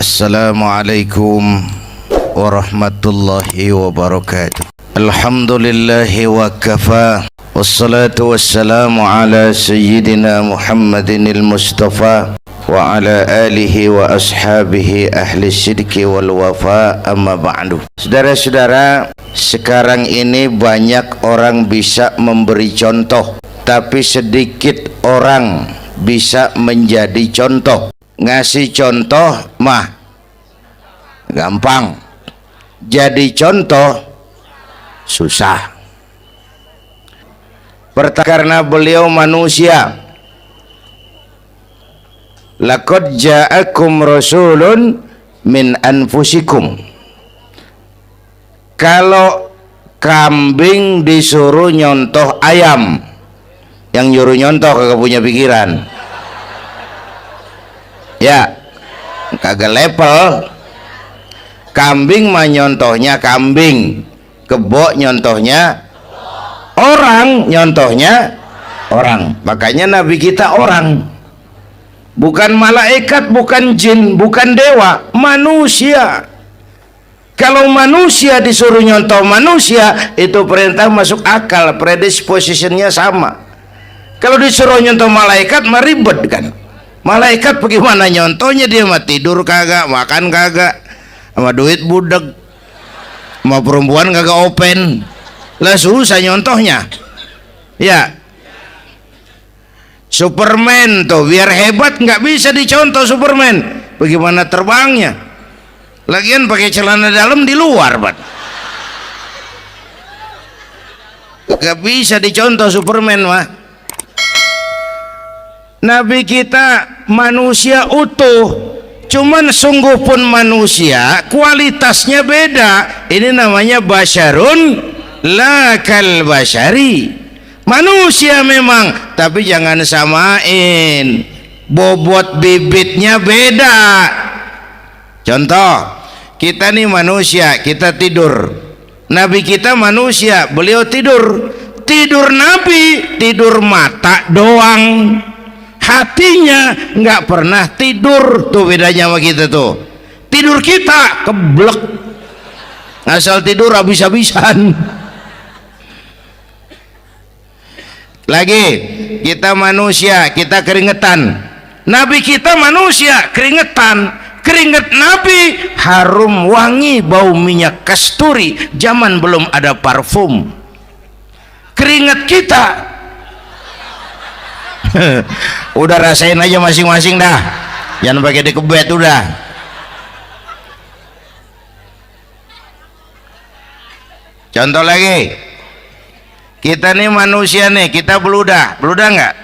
Assalamualaikum warahmatullahi wabarakatuh. Alhamdulillahi wa kafa. Wassalatu wassalamu ala sayyidina Muhammadinil Mustafa wa ala alihi wa ashabihi ahli sidki wal wafa, amma ba'du. Saudara-saudara, sekarang ini banyak orang bisa memberi contoh, tapi sedikit orang bisa menjadi contoh. Ngasih contoh mah gampang, jadi contoh susah. Karena beliau manusia. Laqad ja'akum rasulun min anfusikum. Kalau kambing disuruh nyontoh ayam, yang nyuruh nyontoh kagak punya pikiran. Ya, kagak level. Kambing mah nyontohnya kambing, kebo nyontohnya orang, nyontohnya orang. Makanya Nabi kita orang, bukan malaikat, bukan jin, bukan dewa, manusia. Kalau manusia disuruh nyontoh manusia, itu perintah masuk akal, predispositionnya sama. Kalau disuruh nyontoh malaikat mah ribet kan. Malaikat bagaimana nyontohnya, dia mah tidur kagak, makan kagak, sama duit budeg, sama perempuan kagak open, lah susah nyontohnya. Ya, Superman tuh biar hebat nggak bisa dicontoh Superman, bagaimana terbangnya, lagian pakai celana dalam di luar, Pak. Nggak bisa dicontoh Superman mah. Nabi kita manusia utuh, cuman sungguh pun manusia, kualitasnya beda. Ini namanya basyarun la kal basyari. Manusia memang, tapi jangan samain, bobot bibitnya beda. Contoh, kita nih manusia, kita tidur. Nabi kita manusia, beliau tidur. Tidur Nabi, tidur mata doang, hatinya nggak pernah tidur. Tuh bedanya sama kita tuh. Tidur kita keblek, asal tidur habis-habisan. Lagi kita manusia, kita keringetan. Nabi kita manusia, keringetan. Keringet Nabi harum wangi, bau minyak kasturi, zaman belum ada parfum. Keringet kita udah rasain aja masing-masing dah, jangan pakai dikebet udah. Contoh lagi, kita nih manusia nih, kita beludah nggak?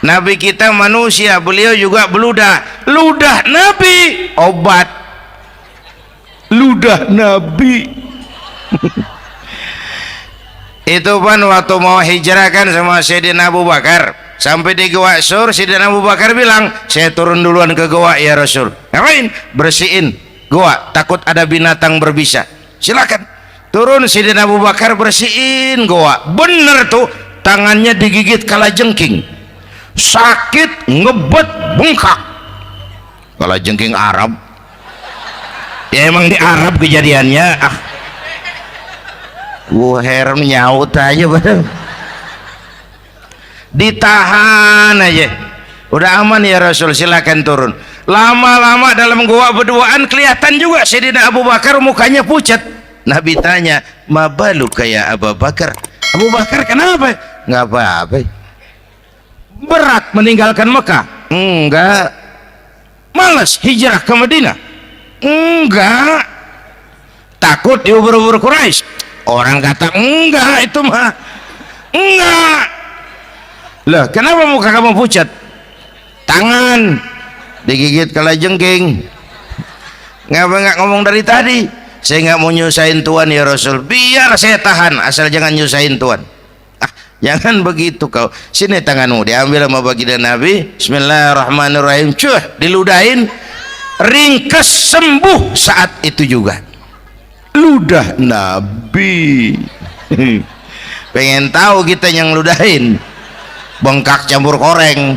Nabi kita manusia, beliau juga beludah. Ludah Nabi obat, ludah Nabi itu kan waktu mau hijrah kan sama Sayyidina Abu Bakar, sampai di Gua Sur, Sayyidina Abu Bakar bilang, saya turun duluan ke gua ya Rasul. Ngapain? Bersihin gua, takut ada binatang berbisa. Silakan turun. Sayyidina Abu Bakar bersihin gua, bener tuh, tangannya digigit kalajengking, sakit, ngebet, bengkak. Kalajengking Arab ya, emang di Arab kejadiannya. Gua heran, nyaut aja padahal. Ditahan aja, udah aman ya Rasul, silakan turun. Lama-lama dalam gua berduaan kelihatan juga Sayyidina Abu Bakar mukanya pucat. Nabi tanya, mabalu kayak Abu Bakar? Abu Bakar kenapa? Nggak apa-apa. Berat meninggalkan Mekah? Enggak. Malas hijrah ke Madinah? Enggak. Takut diubur-ubur Quraisy? Orang kata enggak, itu mah enggak. Loh, kenapa muka kamu pucat? Tangan digigit kalajengking. Ngapa nggak ngomong dari tadi? Saya nggak mau nyusahin Tuhan ya Rasul. Biar saya tahan, asal jangan nyusahin Tuhan. Jangan begitu kau. Sini tanganmu, diambil sama baginda Nabi. Bismillahirrahmanirrahim. Cuh, diludahin, ringkes, sembuh saat itu juga. Ludah Nabi. Pengen tahu kita yang ludahin, bengkak campur koreng.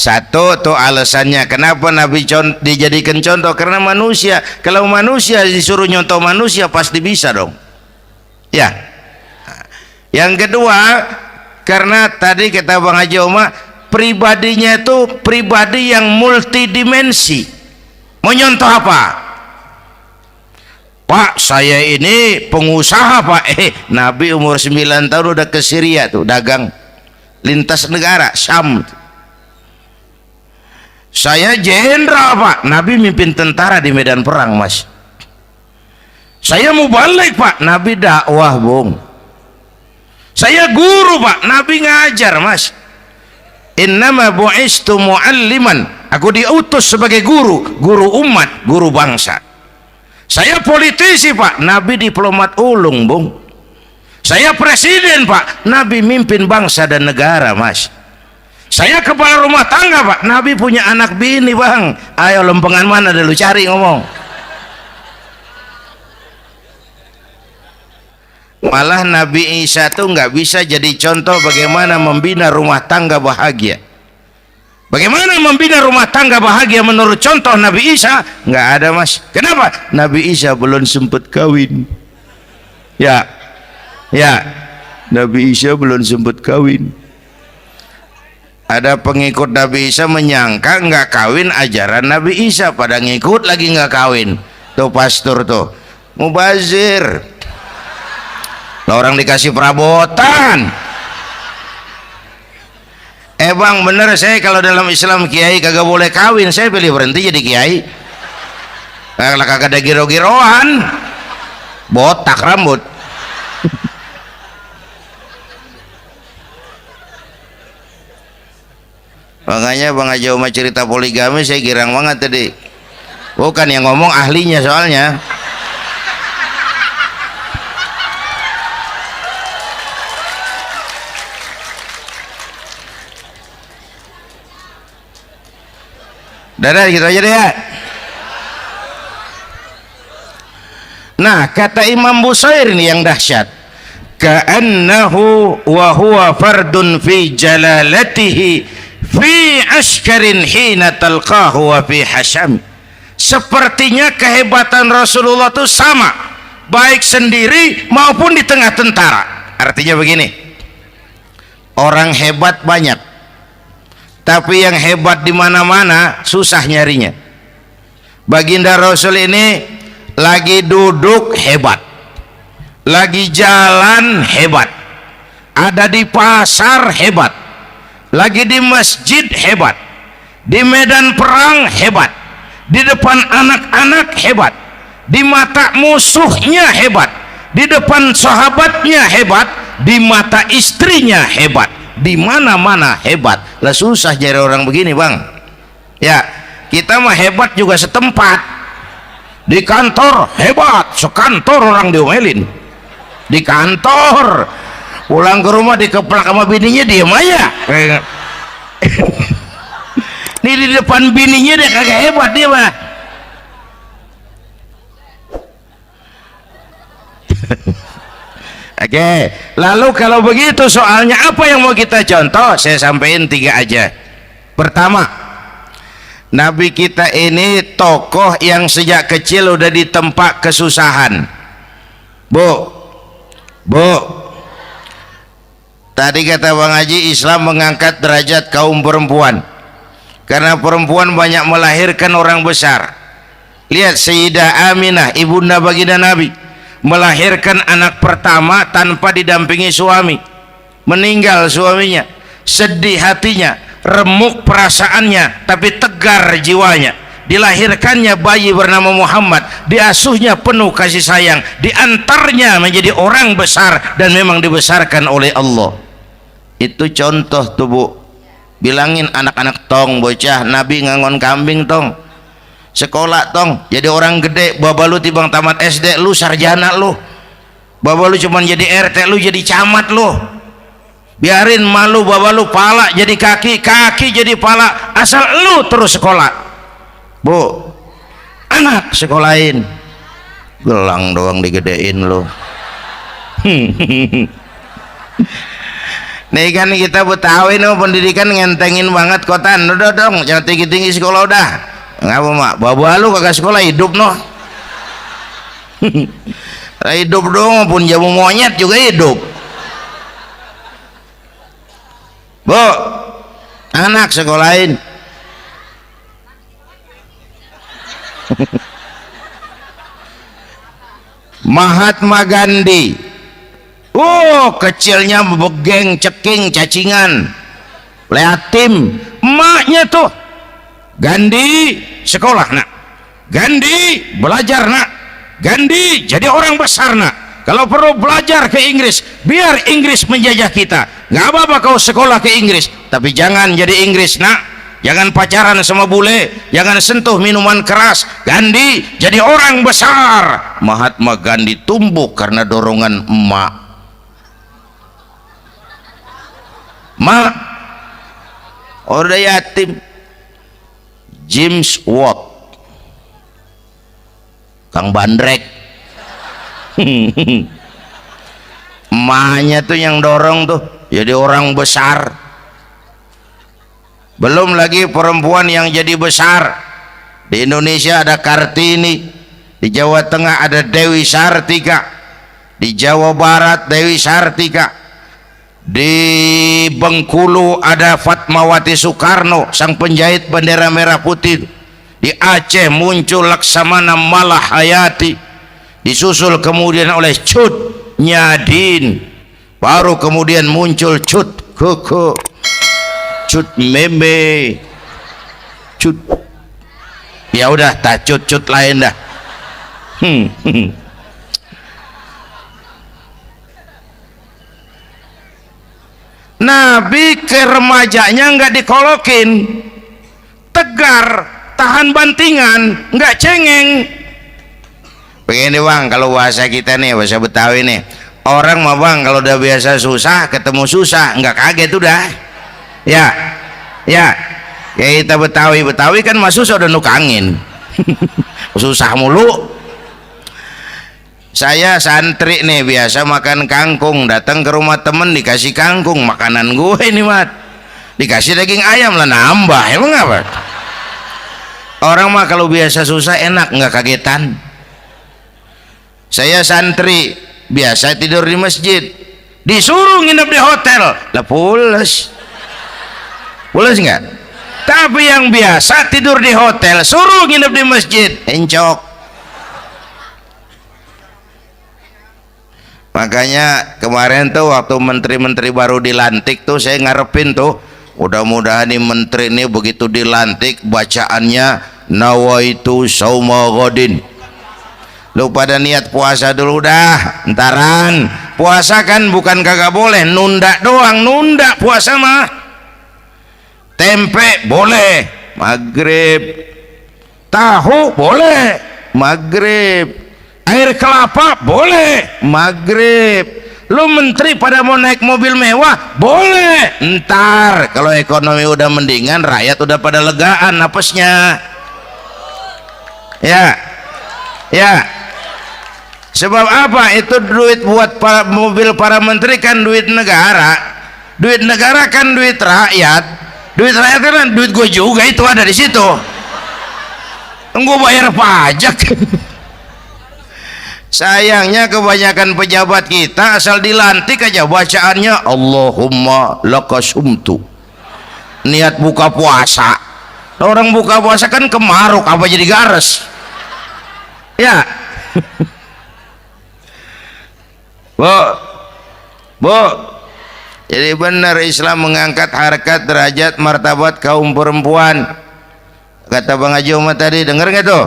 Satu tuh alasannya kenapa Nabi dijadikan contoh, karena manusia, kalau manusia disuruh nyontoh manusia pasti bisa dong ya. Yang kedua, karena tadi kata Bang Haji Oma, pribadinya itu pribadi yang multidimensi. Mau nyontoh apa? Pak, saya ini pengusaha Pak. Nabi umur 9 tahun udah ke Syria tuh dagang lintas negara Syam. Saya jenderal Pak, Nabi mimpin tentara di medan perang Mas. Saya mau balik Pak, Nabi dakwah Bung. Saya guru Pak, Nabi ngajar Mas. Innama bu'istu mu'alliman, aku diutus sebagai guru, guru umat, guru bangsa. Saya politisi Pak, Nabi diplomat ulung Bung. Saya presiden Pak, Nabi mimpin bangsa dan negara Mas. Saya kepala rumah tangga Pak, Nabi punya anak bini Bang. Ayo lempengan mana dulu cari ngomong. Malah Nabi Isa tuh nggak bisa jadi contoh bagaimana membina rumah tangga bahagia. Bagaimana membina rumah tangga bahagia menurut contoh Nabi Isa? Nggak ada Mas. Kenapa? Nabi Isa belum sempat kawin. Ya, Nabi Isa belum sempat kawin. Ada pengikut Nabi Isa menyangka nggak kawin ajaran Nabi Isa, pada ngikut lagi nggak kawin. Tuh pastor tuh mubazir, orang dikasih perabotan. Bang bener, saya kalau dalam Islam kiai kagak boleh kawin, saya pilih berhenti jadi kiai. Kalau kagak ada giro-giroan, botak rambut. Makanya Bang Haji Oma cerita poligami saya girang banget tadi. Bukan yang ngomong ahlinya soalnya. Dadah gitu aja deh ya. Nah kata Imam Busair ini yang dahsyat, ka'annahu wa huwa fardun fi jalalatihi fi askarin hina talqahu wa fi hasham. Sepertinya kehebatan Rasulullah itu sama baik sendiri maupun di tengah tentara. Artinya begini, orang hebat banyak, tapi yang hebat di mana-mana susah nyarinya. Baginda Rasul ini lagi duduk hebat, lagi jalan hebat, ada di pasar hebat, lagi di masjid hebat, di medan perang hebat, di depan anak-anak hebat, di mata musuhnya hebat, di depan sahabatnya hebat, di mata istrinya hebat, di mana-mana hebat. Lah susah jadi orang begini Bang ya. Kita mah hebat juga setempat, di kantor hebat, sekantor orang diomelin di kantor, pulang ke rumah dikeplak sama bininya diem aja. Ini di depan bininya dia kagak hebat dia mah. Oke, lalu kalau begitu soalnya apa yang mau kita contoh? Saya sampaikan 3 aja. Pertama, Nabi kita ini tokoh yang sejak kecil udah ditempa kesusahan. Bu, tadi kata Bang Haji, Islam mengangkat derajat kaum perempuan karena perempuan banyak melahirkan orang besar. Lihat Sayyidah Aminah, ibunda baginda Nabi, melahirkan anak pertama tanpa didampingi suami. Meninggal suaminya, sedih hatinya, remuk perasaannya, tapi tegar jiwanya. Dilahirkannya bayi bernama Muhammad, diasuhnya penuh kasih sayang, diantarnya menjadi orang besar dan memang dibesarkan oleh Allah. Itu contoh tuh Bu. Bilangin anak-anak tong bocah, Nabi ngangon kambing tong, sekolah tong, jadi orang gede. Baba lu tibang tamat SD, lu sarjana lu. Baba lu cuman jadi RT, lu jadi camat lu. Biarin malu baba lu, pala jadi kaki, kaki jadi pala, asal lu terus sekolah. Bu, anak sekolahin, gelang doang digedein lu. Nih kan kita Betawi no pendidikan ngentengin banget kota. Udah dong, jangan tinggi-tinggi sekolah udah. Ngapa mak? Bawa lu kagak sekolah hidup no. Hidup dong, pun jamu monyet juga hidup. Bu, anak sekolahin. Mahatma Gandhi. Oh, kecilnya begeng, ceking, cacingan, liatim. Emaknya tuh, Gandhi sekolah nak, Gandhi belajar nak, Gandhi jadi orang besar nak. Kalau perlu belajar ke Inggris, biar Inggris menjajah kita. Nggak apa-apa kau sekolah ke Inggris, tapi jangan jadi Inggris nak. Jangan pacaran sama bule, jangan sentuh minuman keras. Gandhi jadi orang besar. Mahatma Gandhi tumbuh karena dorongan emak. Mak, udah yatim. James Watt, Kang Bandrek. Emaknya tuh yang dorong tuh jadi orang besar. Belum lagi perempuan yang jadi besar. Di Indonesia ada Kartini, di Jawa Tengah ada Dewi Sartika, di Jawa Barat Dewi Sartika, di Bengkulu ada Fatmawati Soekarno, sang penjahit bendera merah putih. Di Aceh muncul Laksamana Malahayati, disusul kemudian oleh Cut Nyadin, baru kemudian muncul Cut Koko, Cut Meme, Cut, ya udah tak cut lain dah. Nabi ke remajanya nggak dikolokin, tegar, tahan bantingan, nggak cengeng. Begini bang, kalau bahasa kita nih, bahasa Betawi nih, orang mah bang kalau udah biasa susah ketemu susah nggak kaget udah. Ya kita Betawi kan mah susah udah nukangin. Susah mulu. Saya santri nih biasa makan kangkung, datang ke rumah temen dikasih kangkung, makanan gue ini mat, dikasih daging ayam lah nambah. Emang apa? Orang mah kalau biasa susah enak nggak kagetan. Saya santri biasa tidur di masjid, disuruh nginep di hotel lah pules nggak? Tapi yang biasa tidur di hotel suruh nginep di masjid encok. Makanya kemarin tuh waktu menteri-menteri baru dilantik tuh saya ngarepin tuh, mudah-mudahan nih menteri ini begitu dilantik bacaannya nawaitu sauma ghadin. Lu pada niat puasa dulu dah, entaran. Puasa kan bukan kagak boleh, nunda doang, nunda puasa mah. Tempe boleh maghrib, tahu boleh maghrib, air kelapa boleh maghrib. Lu menteri pada mau naik mobil mewah boleh ntar kalau ekonomi udah mendingan, rakyat udah pada legaan napasnya. Ya sebab apa? Itu duit buat para mobil para menteri kan duit negara kan duit rakyat kan duit gue juga, itu ada di situ. Gue bayar pajak. Sayangnya kebanyakan pejabat kita asal dilantik aja bacaannya Allahumma lakasumtu, niat buka puasa. Orang buka puasa kan kemaruk, apa jadi gares ya. Bu, jadi benar Islam mengangkat harkat, derajat, martabat kaum perempuan. Kata Bang Haji Umar tadi, dengar nggak tuh?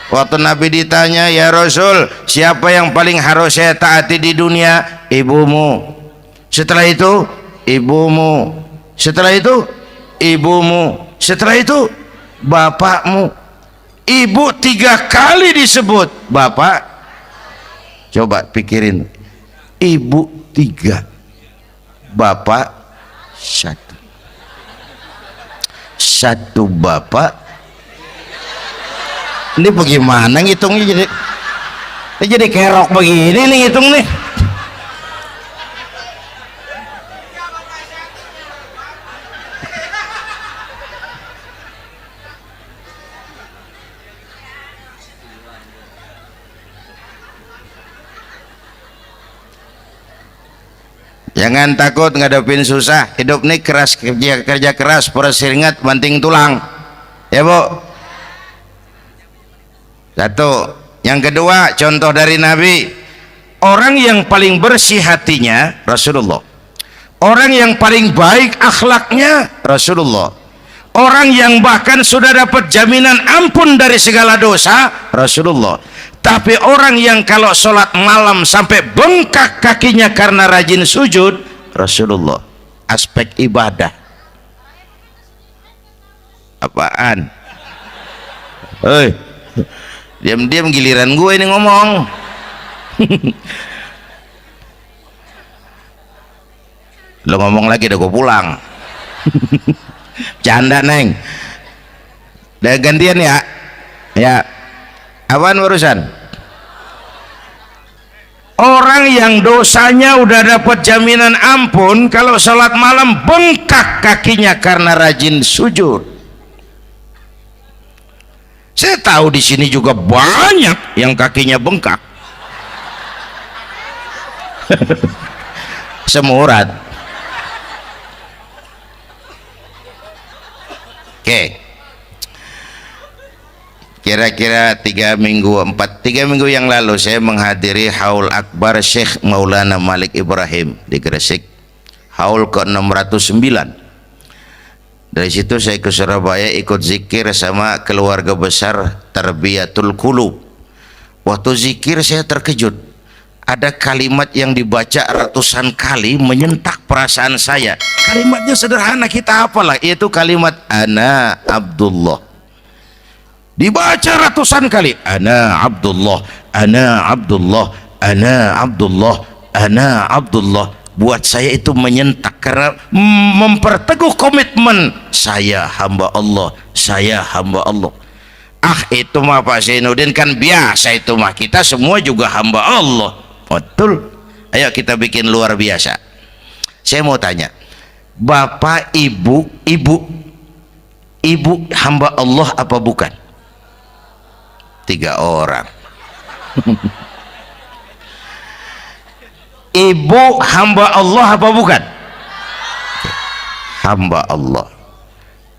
Waktu Nabi ditanya, ya Rasul, siapa yang paling harus saya taati di dunia? Ibumu. Setelah itu ibumu. Setelah itu ibumu. Setelah itu bapakmu. Ibu 3 kali disebut, bapak. Coba pikirin, ibu 3, bapak 1 bapak. Ini bagaimana ngitungnya jadi kerok begini nih ngitung nih. Jangan takut ngadepin susah. Hidup nih keras, kerja keras, perseringat banting tulang. Ya Bu. Satu. Yang kedua, contoh dari Nabi, orang yang paling bersih hatinya Rasulullah, orang yang paling baik akhlaknya Rasulullah, orang yang bahkan sudah dapat jaminan ampun dari segala dosa Rasulullah. Tapi orang yang kalau sholat malam sampai bengkak kakinya karena rajin sujud Rasulullah. Aspek ibadah apaan? Hei, diam-diam giliran gue ini ngomong. Lo ngomong lagi udah gue pulang. Canda neng. Udah gantian ya. Ya. Apaan urusan? Orang yang dosanya udah dapat jaminan ampun, kalau sholat malam bengkak kakinya karena rajin sujud. Saya tahu di sini juga banyak yang kakinya bengkak. Semurat. Oke. Kira-kira 3 minggu yang lalu saya menghadiri haul akbar Syekh Maulana Malik Ibrahim di Gresik, haul ke-609. Dari situ saya ke Surabaya ikut zikir sama keluarga besar Tarbiyatul Qulub. Waktu zikir saya terkejut, ada kalimat yang dibaca ratusan kali menyentak perasaan saya. Kalimatnya sederhana, kita hafalah, yaitu kalimat ana Abdullah. Dibaca ratusan kali, ana Abdullah, ana Abdullah, ana Abdullah, ana Abdullah. Buat saya itu menyentak karena memperteguh komitmen, saya hamba Allah, saya hamba Allah. Ah, itu mah Pak Zainuddin kan biasa, itu mah kita semua juga hamba Allah. Betul. Ayo kita bikin luar biasa. Saya mau tanya, Bapak, Ibu hamba Allah apa bukan? 3 orang. Ibu hamba Allah apa bukan? Hamba Allah.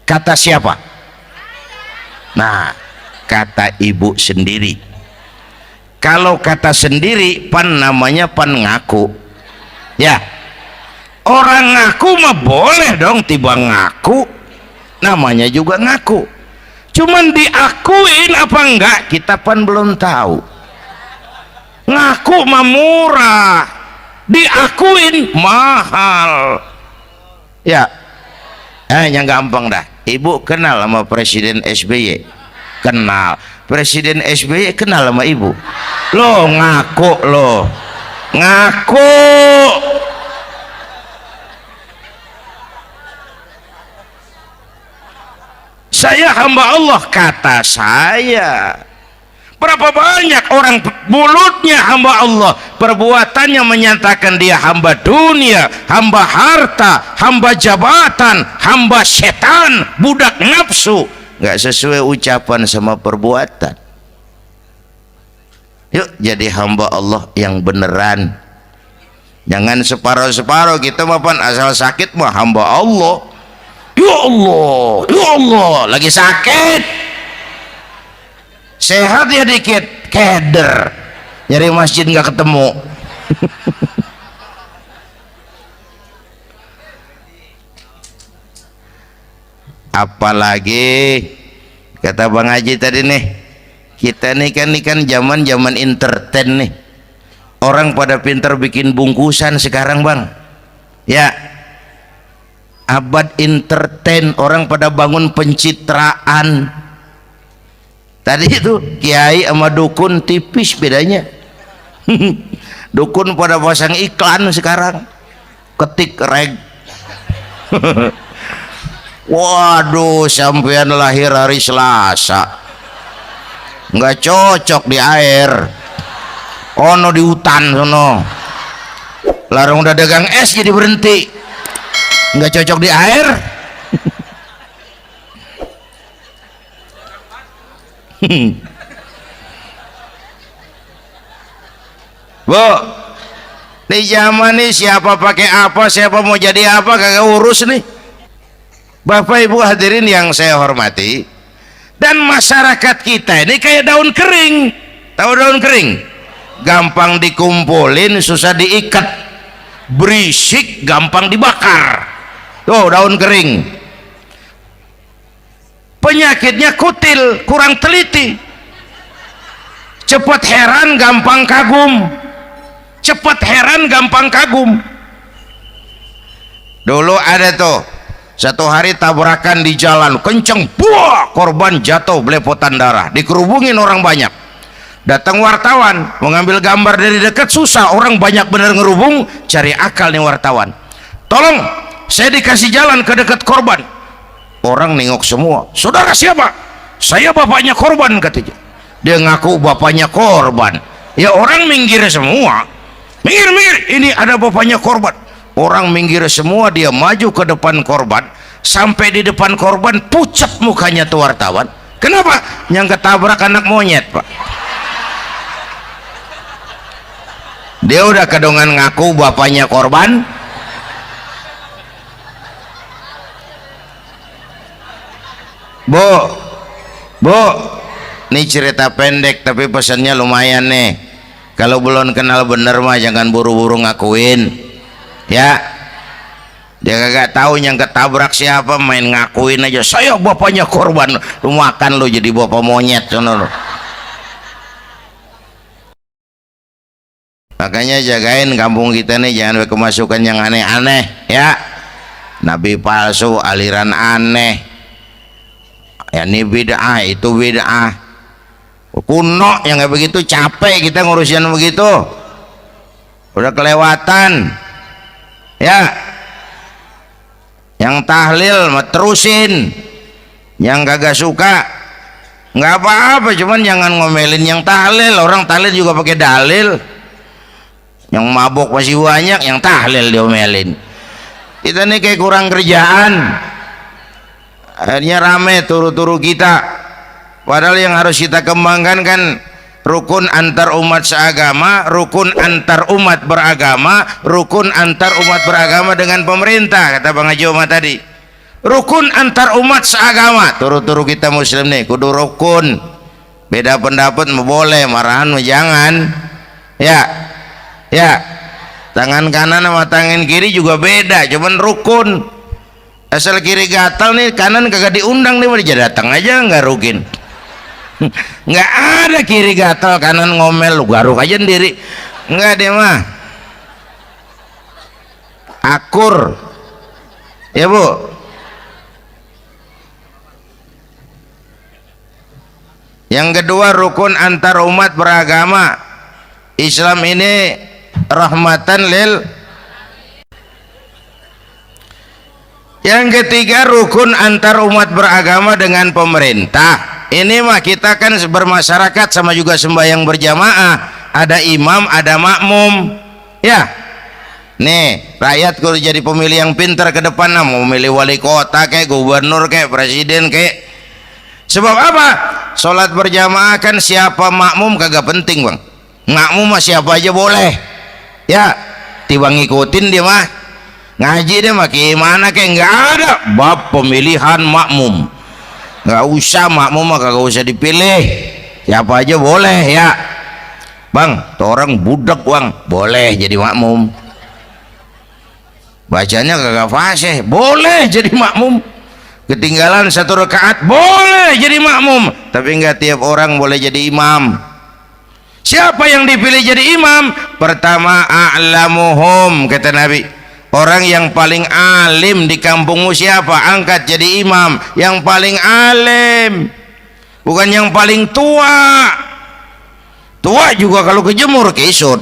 Kata siapa? Nah, kata ibu sendiri. Kalau kata sendiri, pan namanya pan ngaku. Ya, orang ngaku mah boleh dong, tiba ngaku, namanya juga ngaku. Cuman diakuin apa enggak, kita pan belum tahu. Ngaku mah murah, diakuin mahal. Ya, yang gampang dah. Ibu kenal sama Presiden SBY? Kenal. Presiden SBY kenal sama ibu? Lo ngaku, lo ngaku. Saya hamba Allah, kata saya. Berapa banyak orang mulutnya hamba Allah, perbuatannya menyatakan dia hamba dunia, hamba harta, hamba jabatan, hamba setan, budak nafsu. Nggak sesuai ucapan sama perbuatan. Yuk jadi hamba Allah yang beneran. Jangan separuh-separuh, kita mapan asal sakit mah hamba Allah. Ya Allah, ya Allah, lagi sakit, sehat ya dikit, keder, nyari masjid nggak ketemu. Apalagi kata Bang Haji tadi nih, kita nih kan zaman entertain nih, orang pada pintar bikin bungkusan sekarang Bang, ya. Abad entertain, orang pada bangun pencitraan. Tadi itu kiai sama dukun tipis bedanya. Dukun pada pasang iklan sekarang, ketik reg. Waduh, sampean lahir hari Selasa, nggak cocok di air, ono di hutan sono. Larang udah dagang es jadi berhenti, nggak cocok di air. Bu, Di zaman ini siapa pakai apa, siapa mau jadi apa, kagak urus nih. Bapak Ibu hadirin yang saya hormati, dan masyarakat kita ini kayak daun kering. Tahu daun kering? Gampang dikumpulin, susah diikat, berisik, gampang dibakar. Tuh daun kering. Penyakitnya kutil, kurang teliti, cepat heran, gampang kagum. Cepat heran, gampang kagum. Dulu ada tuh satu hari tabrakan di jalan kenceng, buah, korban jatuh belepotan darah, dikerubungin orang banyak. Datang wartawan mengambil gambar dari dekat, susah, orang banyak bener ngerubung. Cari akal nih wartawan, tolong saya dikasih jalan ke dekat korban. Orang nengok semua, saudara siapa? Saya bapaknya korban, katanya. Dia ngaku bapaknya korban. Ya orang minggir semua, minggir, ini ada bapaknya korban. Orang minggir semua, dia maju ke depan korban. Sampai di depan korban, pucat mukanya tuh wartawan. Kenapa? Yang ketabrak anak monyet, Pak. Dia udah kedongan ngaku bapaknya korban. Bu, ini cerita pendek tapi pesannya lumayan nih. Kalau belum kenal bener mah jangan buru-buru ngakuin, ya. Dia kagak tahu yang ketabrak siapa, main ngakuin aja, saya bapaknya korban. Lu makan lu jadi bapak monyet, sono. Makanya jagain kampung kita nih, jangan kemasukan yang aneh-aneh, ya. Nabi palsu, aliran aneh, ya ini bid'ah, itu bid'ah kuno yang kayak begitu. Capek kita ngurusin begitu, udah kelewatan, ya. Yang tahlil mah terusin, yang kagak suka nggak apa-apa, cuman jangan ngomelin yang tahlil. Orang tahlil juga pakai dalil. Yang mabok masih banyak, yang tahlil diomelin. Kita nih kayak kurang kerjaan, akhirnya rame turu-turu kita. Padahal yang harus kita kembangkan kan rukun antar umat seagama, rukun antar umat beragama, rukun antar umat beragama dengan pemerintah, kata Bang Haji Omar tadi. Rukun antar umat seagama, turu-turu kita muslim nih kudu rukun. Beda pendapat mau boleh, marahan mau jangan, ya. Ya, tangan kanan sama tangan kiri juga beda, cuman rukun. Asal kiri gatal nih, kanan kagak diundang nih, dia datang aja nggak rukin. Nggak ada kiri gatal kanan ngomel, lu garuk aja sendiri. Nggak deh mah, akur, ya Bu. Yang kedua rukun antar umat beragama. Islam ini rahmatan lil. Yang ketiga rukun antar umat beragama dengan pemerintah. Ini mah kita kan bermasyarakat sama juga sembahyang berjamaah, ada imam ada makmum, ya. Nih rakyat kalau jadi pemilih yang pintar ke depan, mau memilih wali kota kayak gubernur kayak presiden kayak. Sebab apa? Sholat berjamaah kan siapa makmum kagak penting, Bang. Makmum mah siapa aja boleh, ya. Tiba ngikutin dia mah, ngaji dia mah gimana kayak nggak ada bab pemilihan makmum, nggak usah. Makmum mah kagak usah dipilih, siapa aja boleh, ya. Bang, tuh orang budak, Bang, boleh jadi makmum. Bacanya kagak fasih, boleh jadi makmum. Ketinggalan satu rakaat, boleh jadi makmum. Tapi nggak tiap orang boleh jadi imam. Siapa yang dipilih jadi imam? Pertama a'lamuhum, kata Nabi. Orang yang paling alim di kampungmu siapa? Angkat jadi imam. Yang paling alim, bukan yang paling tua. Tua juga kalau kejemur kesut.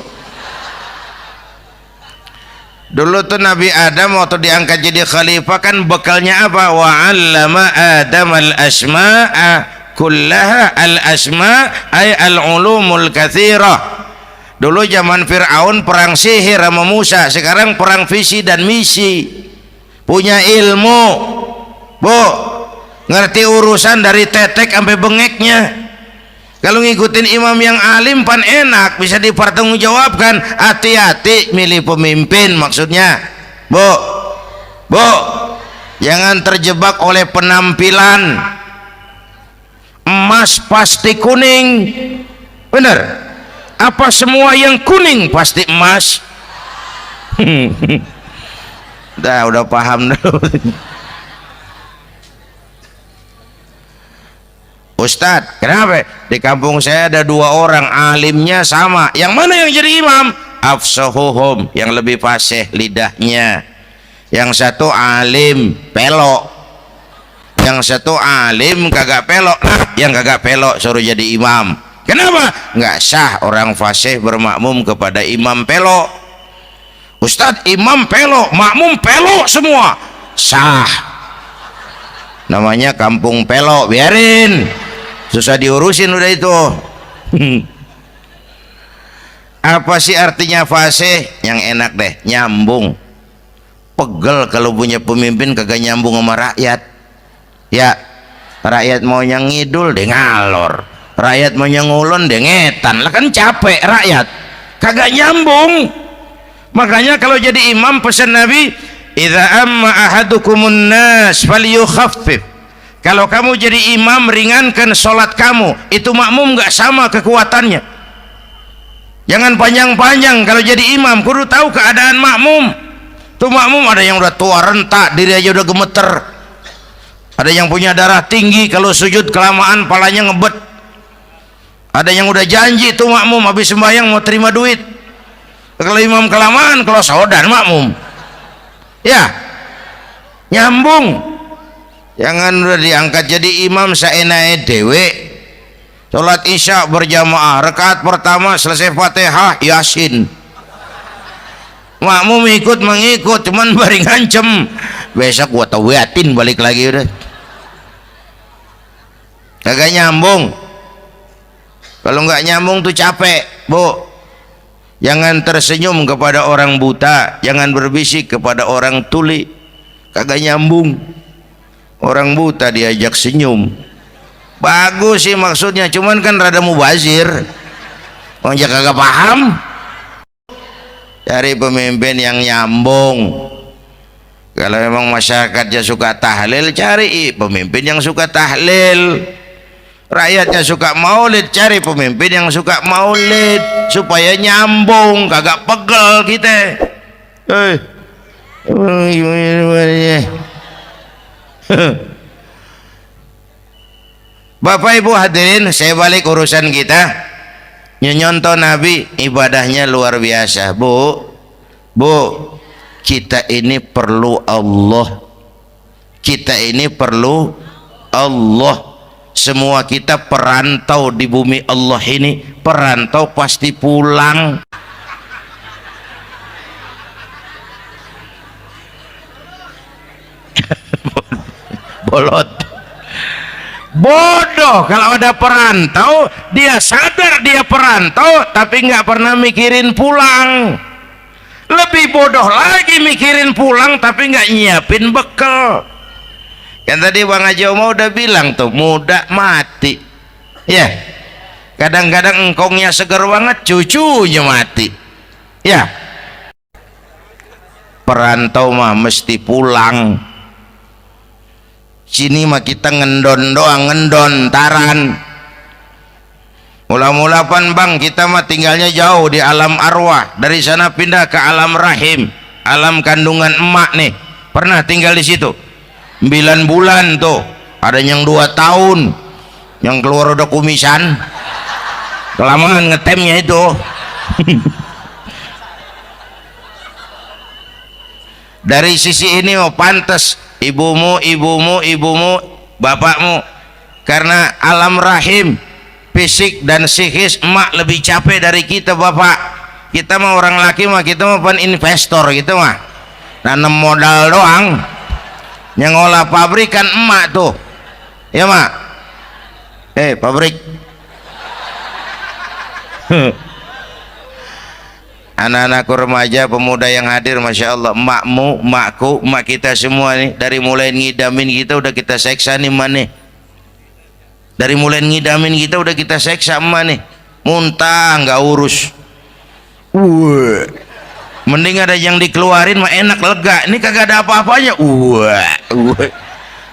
Dulu tuh Nabi Adam waktu diangkat jadi khalifah kan bekalnya apa? Wa 'allama Adam al-asma'a kullaha. Al-asma' ay al-ulumul katsirah. Dulu zaman Fir'aun perang sihir sama Musa, sekarang perang visi dan misi. Punya ilmu, Bu, ngerti urusan dari tetek sampai bengeknya. Kalau ngikutin imam yang alim pan enak, bisa dipertanggungjawabkan. Hati-hati milih pemimpin, maksudnya bu jangan terjebak oleh penampilan. Emas pasti kuning, bener? Apa semua yang kuning pasti emas? Udah paham dulu. Ustadz, kenapa? Di kampung saya ada 2 orang alimnya sama. Yang mana yang jadi imam? Afsahuhum, yang lebih fasih lidahnya. Yang satu alim pelok, yang satu alim kagak pelok. Nah, yang kagak pelok suruh jadi imam. Kenapa? Nggak sah orang fasih bermakmum kepada imam pelok. Ustadz, imam pelok, makmum pelok semua. Sah. Namanya kampung pelok, biarin. Susah diurusin udah itu. Apa sih artinya fasih? Yang enak deh, nyambung. Pegel kalau punya pemimpin kagak nyambung sama rakyat. Ya, rakyat mau yang ngidul deh ngalor, rakyat mau yang ngulon deh ngetan. Lah kan capek rakyat, kagak nyambung. Makanya kalau jadi imam pesan Nabi, idza amma ahadukumun nas falyukhaffif. Kalau kamu jadi imam, ringankan sholat kamu. Itu makmum nggak sama kekuatannya. Jangan panjang-panjang kalau jadi imam, kudu tahu keadaan makmum. Tuh makmum ada yang udah tua rentak, diri aja udah gemeter. Ada yang punya darah tinggi, kalau sujud kelamaan palanya ngebet. Ada yang udah janji tuh makmum habis sembahyang mau terima duit. Kalau imam kelamaan, kalau saudan makmum. Ya, nyambung. Jangan udah diangkat jadi imam saenake dewe. Salat isya berjamaah, rakaat pertama selesai Fatihah Yasin. Makmum ikut mengikut, cuman bari ngancem. Besok gua tawiatin balik lagi udah. Kagak nyambung. Kalau nggak nyambung tuh capek, Bu. Jangan tersenyum kepada orang buta, jangan berbisik kepada orang tuli. Kagak nyambung. Orang buta diajak senyum, bagus sih maksudnya, cuman kan rada mubazir. Orang kagak paham. Cari pemimpin yang nyambung. Kalau memang masyarakatnya suka tahlil, cari pemimpin yang suka tahlil. Rakyatnya suka maulid, cari pemimpin yang suka maulid, supaya nyambung, kagak pegel kita. Bapak Ibu hadirin, saya balik urusan kita. Nyontoh Nabi ibadahnya luar biasa. Bu, kita ini perlu Allah. Kita ini perlu Allah. Semua kita perantau di bumi Allah ini. Perantau pasti pulang. Bolot, bodoh kalau ada perantau, dia sadar dia perantau tapi nggak pernah mikirin pulang. Lebih bodoh lagi mikirin pulang tapi nggak nyiapin bekal. Kan tadi Bang Haji Omah udah bilang tuh, muda mati ya. Kadang-kadang engkongnya seger banget, cucunya mati ya. Perantau mah mesti pulang. Sini mah kita ngendon doang, ngendon taran. Mula-mula pan Bang, kita mah tinggalnya jauh di alam arwah. Dari sana pindah ke alam rahim, alam kandungan emak nih. Pernah tinggal di situ 9 bulan tuh. Ada yang 2 tahun, yang keluar udah kumisan, kelamaan ngetemnya itu. Dari sisi ini mau pantas ibumu, bapakmu, karena alam rahim, fisik dan psikis emak lebih capek dari kita bapak. Kita mah orang laki mah, kita mah pan investor gitu mah, nanam modal doang. Yang ngolah pabrik kan emak tuh ya mak. Pabrik. Anak-anakku remaja, pemuda yang hadir, Masya Allah, emakmu, emakku, emak kita semua nih, dari mulai ngidamin kita udah kita seksa nih mana. Dari mulai ngidamin kita udah kita seksa emak nih, muntah nggak urus. Mending ada yang dikeluarin mah enak, lega. Ini kagak ada apa-apanya.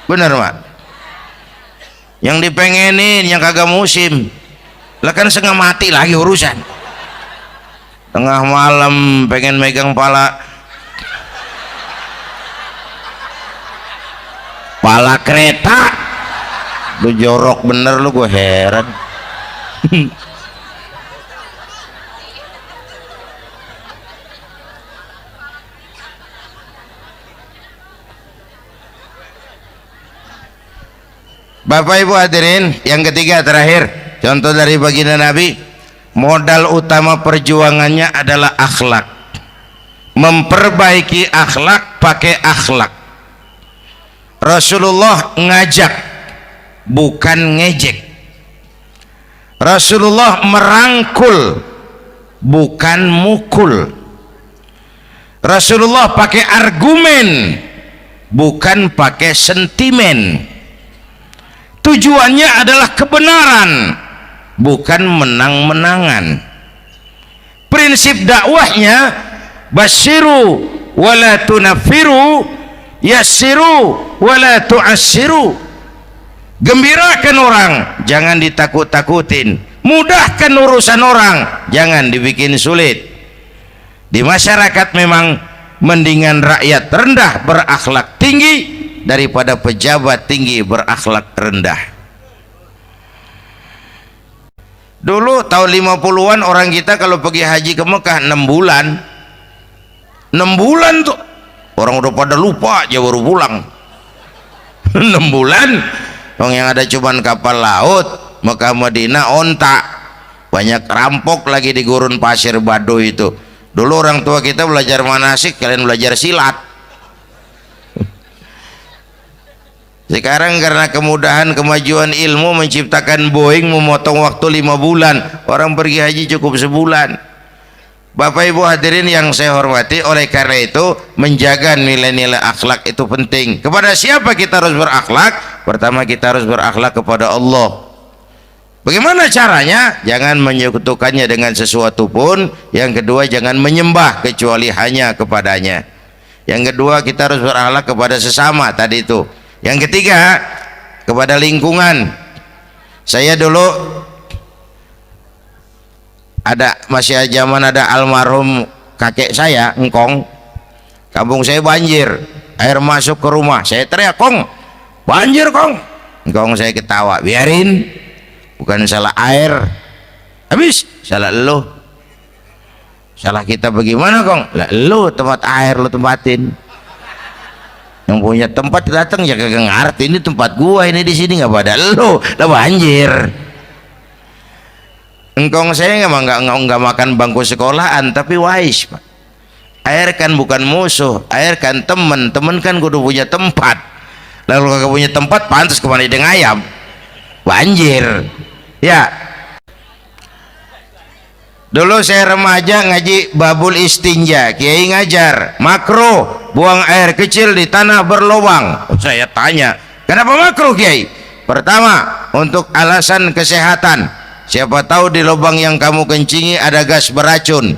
Bener mak. Yang dipengenin yang kagak musim, lah kan setengah mati lagi urusan. Tengah malam pengen megang pala kereta, lu jorok bener lu, gue heran. Bapak Ibu hadirin, yang ketiga terakhir, contoh dari baginda Nabi, modal utama perjuangannya adalah akhlak. Memperbaiki akhlak, pakai akhlak. Rasulullah ngajak, bukan ngejek. Rasulullah merangkul, bukan mukul. Rasulullah pakai argumen, bukan pakai sentimen. Tujuannya adalah kebenaran, bukan menang-menangan. Prinsip dakwahnya basyiru wala tunafiru, yassiru wala tu'assiru. Gembirakan orang, jangan ditakut-takutin. Mudahkan urusan orang, jangan dibikin sulit. Di masyarakat memang mendingan rakyat rendah berakhlak tinggi daripada pejabat tinggi berakhlak rendah. Dulu tahun 50-an orang kita kalau pergi haji ke Mekah 6 bulan. 6 bulan tuh orang udah pada lupa aja baru pulang. 6 bulan orang yang ada cuman kapal laut, Mekah Madinah onta, banyak rampok lagi di gurun pasir Baduy itu. Dulu orang tua kita belajar manasik, kalian belajar silat. Sekarang karena kemudahan kemajuan ilmu menciptakan Boeing memotong waktu 5 bulan, orang pergi haji cukup sebulan. Bapak Ibu hadirin yang saya hormati, oleh karena itu menjaga nilai-nilai akhlak itu penting. Kepada siapa kita harus berakhlak? Pertama, kita harus berakhlak kepada Allah. Bagaimana caranya? Jangan menyekutukannya dengan sesuatu pun. Yang kedua, jangan menyembah kecuali hanya kepadanya. Yang kedua, kita harus berakhlak kepada sesama tadi itu. Yang ketiga, kepada lingkungan. Saya dulu masih zaman ada almarhum kakek saya, engkong. Kampung saya banjir, air masuk ke rumah. Saya teriak, "Kong, banjir, Kong." Engkong saya ketawa, "Biarin, bukan salah air." Habis, salah lo. Salah kita bagaimana, Kong? Lah lo tempat air lo tempatin. Yang punya tempat datang ya kagak ngerti, ini tempat gua, ini di sini nggak pada lo, lah banjir. Engkong saya nggak makan bangku sekolahan, tapi wise Pak. Air kan bukan musuh, air kan temen kan kudu punya tempat. Lalu kagak punya tempat, pantas kemana dengan ayam, banjir. Ya, dulu saya remaja ngaji babul istinja, kiai ngajar makruh buang air kecil di tanah berlubang. Saya tanya, kenapa makruh kiai? Pertama, untuk alasan kesehatan, siapa tahu di lubang yang kamu kencingi ada gas beracun.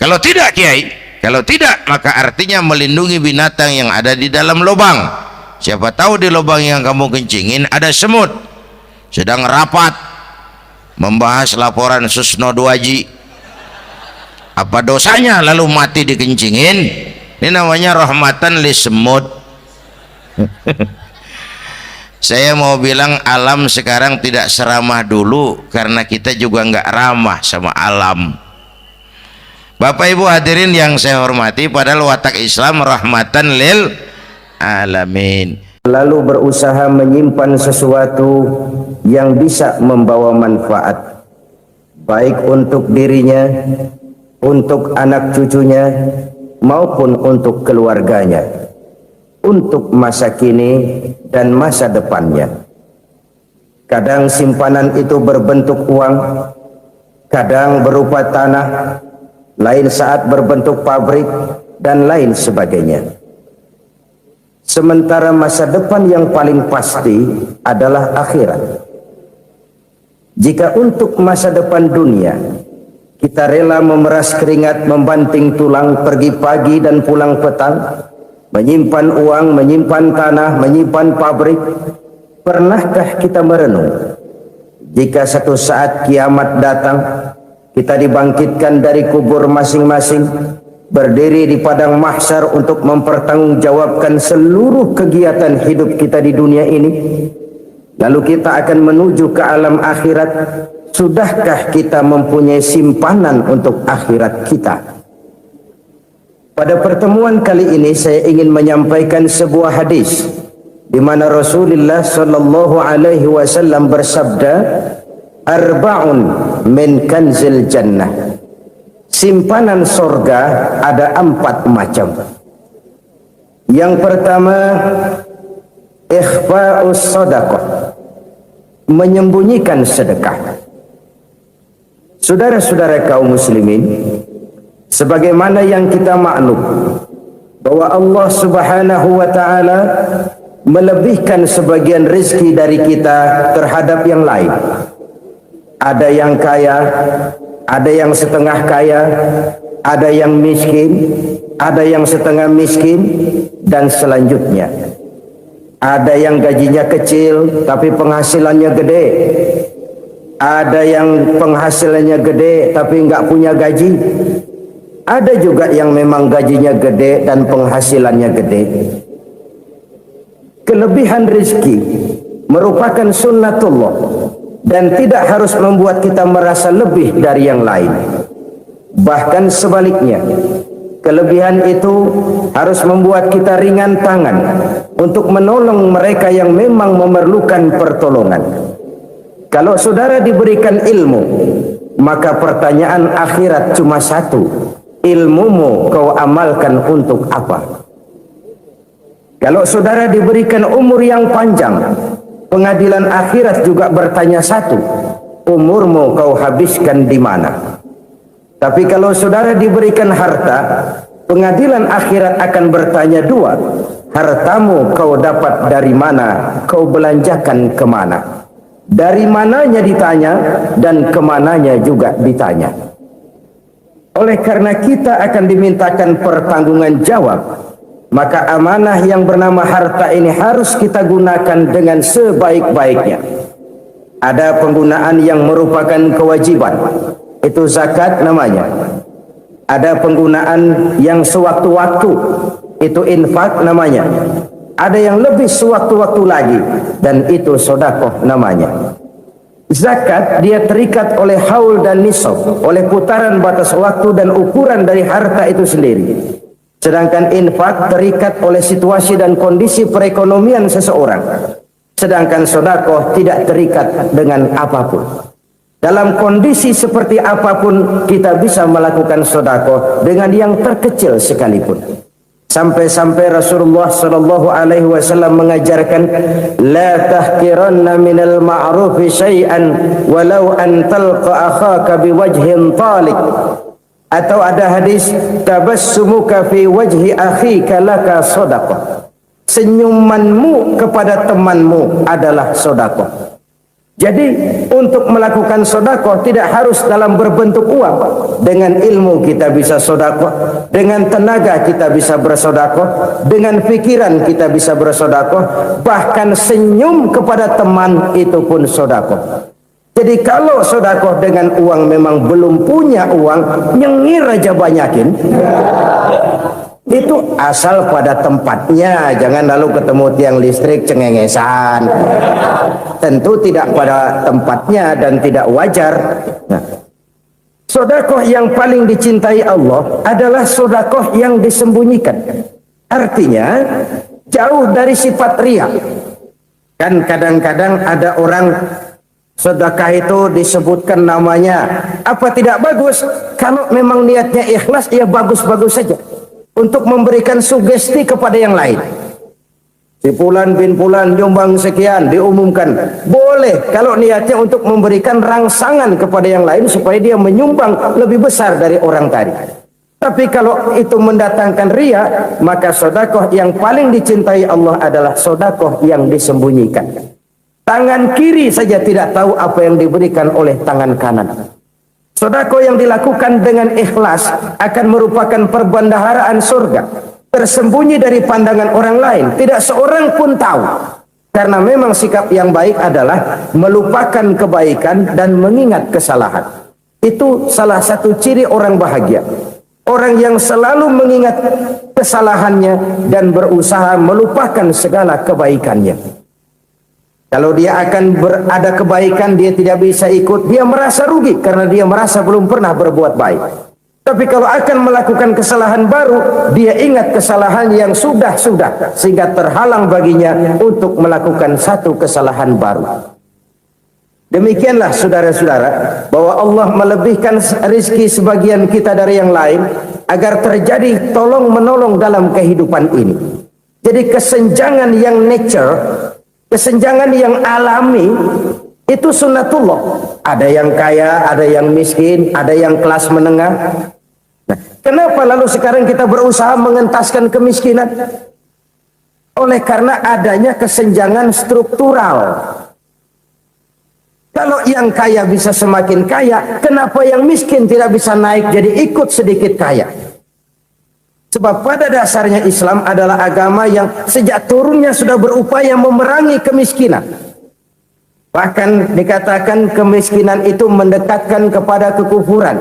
Kalau tidak kiai, kalau tidak maka artinya melindungi binatang yang ada di dalam lubang. Siapa tahu di lubang yang kamu kencingin ada semut. Sedang rapat membahas laporan Susno 2Ji, apa dosanya lalu mati dikencingin? Ini namanya rahmatan li semut. Saya mau bilang alam sekarang tidak seramah dulu karena kita juga nggak ramah sama alam. Bapak Ibu hadirin yang saya hormati, padahal watak Islam rahmatan lil alamin. Lalu berusaha menyimpan sesuatu yang bisa membawa manfaat, baik untuk dirinya, untuk anak cucunya, maupun untuk keluarganya, untuk masa kini dan masa depannya. Kadang simpanan itu berbentuk uang, kadang berupa tanah, lain saat berbentuk pabrik, dan lain sebagainya. Sementara masa depan yang paling pasti adalah akhirat. Jika untuk masa depan dunia kita rela memeras keringat, membanting tulang, pergi pagi dan pulang petang, menyimpan uang, menyimpan tanah, menyimpan pabrik, pernahkah kita merenung jika satu saat kiamat datang, kita dibangkitkan dari kubur masing-masing, berdiri di padang mahsyar untuk mempertanggungjawabkan seluruh kegiatan hidup kita di dunia ini, lalu kita akan menuju ke alam akhirat. Sudahkah kita mempunyai simpanan untuk akhirat kita? Pada pertemuan kali ini saya ingin menyampaikan sebuah hadis di mana Rasulullah sallallahu alaihi wasallam bersabda, arba'un min kanzil jannah. Simpanan sorga ada 4 macam. Yang pertama, ikhfa'us sadaqah, menyembunyikan sedekah. Saudara-saudara kaum muslimin, sebagaimana yang kita maklum bahwa Allah Subhanahu wa taala melebihkan sebagian rezeki dari kita terhadap yang lain. Ada yang kaya, ada yang setengah kaya, ada yang miskin, ada yang setengah miskin, dan selanjutnya. Ada yang gajinya kecil tapi penghasilannya gede. Ada yang penghasilannya gede tapi enggak punya gaji. Ada juga yang memang gajinya gede dan penghasilannya gede. Kelebihan rezeki merupakan sunnatullah dan tidak harus membuat kita merasa lebih dari yang lain. Bahkan sebaliknya, kelebihan itu harus membuat kita ringan tangan untuk menolong mereka yang memang memerlukan pertolongan. Kalau saudara diberikan ilmu, maka pertanyaan akhirat cuma satu: ilmumu kau amalkan untuk apa? Kalau saudara diberikan umur yang panjang, pengadilan akhirat juga bertanya satu: umurmu kau habiskan di mana? Tapi kalau saudara diberikan harta, pengadilan akhirat akan bertanya 2: hartamu kau dapat dari mana? Kau belanjakan kemana? Dari mananya ditanya dan kemananya juga ditanya. Oleh karena kita akan dimintakan pertanggungan jawab, maka amanah yang bernama harta ini harus kita gunakan dengan sebaik-baiknya. Ada penggunaan yang merupakan kewajiban, itu zakat namanya. Ada penggunaan yang sewaktu-waktu, itu infak namanya. Ada yang lebih sewaktu-waktu lagi, dan itu sedekah namanya. Zakat dia terikat oleh haul dan nisab, oleh putaran batas waktu dan ukuran dari harta itu sendiri. Sedangkan infak terikat oleh situasi dan kondisi perekonomian seseorang. Sedangkan sedekah tidak terikat dengan apapun. Dalam kondisi seperti apapun kita bisa melakukan sedekah dengan yang terkecil sekalipun. Sampai-sampai Rasulullah sallallahu alaihi wasallam mengajarkan, la tahqiranna minal ma'rufi syai'an walau an talqa akhaka biwajhin talik. Atau ada hadis, tabassumuka fi wajhi akhika laka shadaqah. Senyumanmu kepada temanmu adalah sedekah. Jadi untuk melakukan sedekah tidak harus dalam berbentuk uang. Dengan ilmu kita bisa sedekah, dengan tenaga kita bisa bersedekah, dengan pikiran kita bisa bersedekah, bahkan senyum kepada teman itu pun sedekah. Jadi kalau sedekah dengan uang memang belum punya uang, nyengir aja banyakin. Itu asal pada tempatnya, jangan lalu ketemu tiang listrik cengengesan. Tentu tidak pada tempatnya dan tidak wajar. Nah, sedekah yang paling dicintai Allah adalah sedekah yang disembunyikan. Artinya jauh dari sifat riya. Kan kadang-kadang ada orang sedekah itu disebutkan namanya, apa tidak bagus? Kalau memang niatnya ikhlas, ya bagus-bagus saja. Untuk memberikan sugesti kepada yang lain. Si Fulan bin Fulan nyumbang sekian, diumumkan. Boleh kalau niatnya untuk memberikan rangsangan kepada yang lain supaya dia menyumbang lebih besar dari orang tadi. Tapi kalau itu mendatangkan riya, maka sedekah yang paling dicintai Allah adalah sedekah yang disembunyikan. Tangan kiri saja tidak tahu apa yang diberikan oleh tangan kanan. Sedekah yang dilakukan dengan ikhlas akan merupakan perbendaharaan surga, tersembunyi dari pandangan orang lain, tidak seorang pun tahu. Karena memang sikap yang baik adalah melupakan kebaikan dan mengingat kesalahan. Itu salah satu ciri orang bahagia. Orang yang selalu mengingat kesalahannya dan berusaha melupakan segala kebaikannya. Kalau dia akan berada kebaikan, dia tidak bisa ikut, dia merasa rugi karena dia merasa belum pernah berbuat baik. Tapi kalau akan melakukan kesalahan baru, dia ingat kesalahan yang sudah-sudah, sehingga terhalang baginya untuk melakukan satu kesalahan baru. Demikianlah saudara-saudara, bahwa Allah melebihkan rizki sebagian kita dari yang lain, agar terjadi tolong-menolong dalam kehidupan ini. Jadi kesenjangan yang nature, kesenjangan yang alami, itu sunnatullah. Ada yang kaya, ada yang miskin, ada yang kelas menengah. Nah, kenapa lalu sekarang kita berusaha mengentaskan kemiskinan? Oleh karena adanya kesenjangan struktural. Kalau yang kaya bisa semakin kaya, kenapa yang miskin tidak bisa naik jadi ikut sedikit kaya? Sebab pada dasarnya Islam adalah agama yang sejak turunnya sudah berupaya memerangi kemiskinan. Bahkan dikatakan kemiskinan itu mendekatkan kepada kekufuran.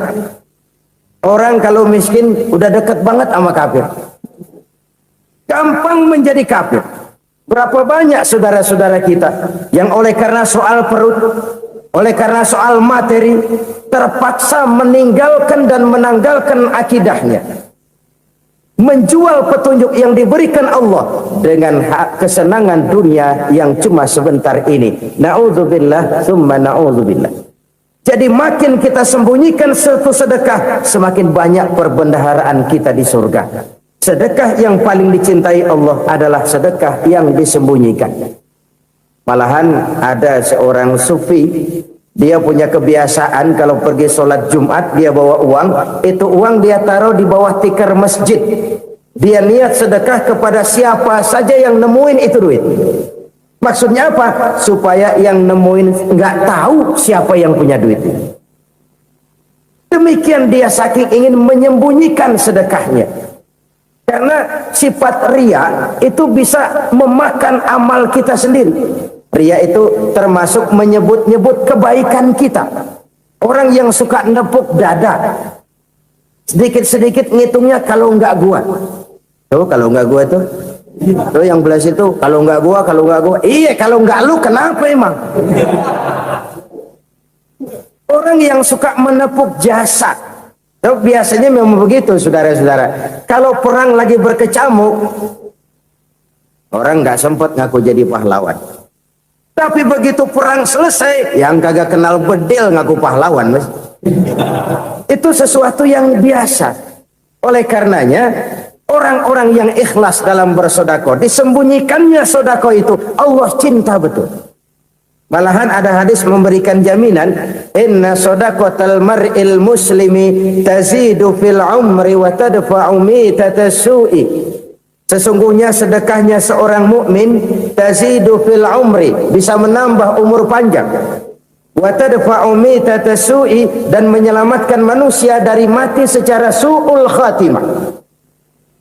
Orang kalau miskin udah dekat banget sama kafir. Gampang menjadi kafir. Berapa banyak saudara-saudara kita yang oleh karena soal perut, oleh karena soal materi, terpaksa meninggalkan dan menanggalkan akidahnya. Menjual petunjuk yang diberikan Allah dengan hak kesenangan dunia yang cuma sebentar ini. Na'udzubillah, summa na'udzubillah. Jadi makin kita sembunyikan satu sedekah, semakin banyak perbendaharaan kita di surga. Sedekah yang paling dicintai Allah adalah sedekah yang disembunyikan. Malahan ada seorang sufi, dia punya kebiasaan kalau pergi sholat Jumat dia bawa uang, itu uang dia taruh di bawah tikar masjid. Dia niat sedekah kepada siapa saja yang nemuin itu duit. Maksudnya apa? Supaya yang nemuin nggak tahu siapa yang punya duit. Demikian dia saking ingin menyembunyikan sedekahnya. Karena sifat ria itu bisa memakan amal kita sendiri. Ria itu termasuk menyebut-nyebut kebaikan kita. Orang yang suka nepuk dada, sedikit-sedikit ngitungnya kalau nggak gua. Tuh kalau nggak gua tuh. Tuh yang belah situ, kalau nggak gua. Iya, kalau nggak lu kenapa emang? Orang yang suka menepuk jasad. Tuh, biasanya memang begitu, saudara-saudara. Kalau perang lagi berkecamuk, orang nggak sempat ngaku jadi pahlawan. Tapi begitu perang selesai, yang kagak kenal bedil ngaku pahlawan, mas. Itu sesuatu yang biasa. Oleh karenanya, orang-orang yang ikhlas dalam bersedekah, disembunyikannya sedekah itu, Allah cinta betul. Malahan ada hadis memberikan jaminan, inna shadaqatal mar'il muslimi tazidu fil umri wa tadfa'u mitatas su'i. Sesungguhnya sedekahnya seorang mukmin tazidu fil umri, bisa menambah umur panjang. Wa tadfa'u mitatas su'i, dan menyelamatkan manusia dari mati secara su'ul khatimah.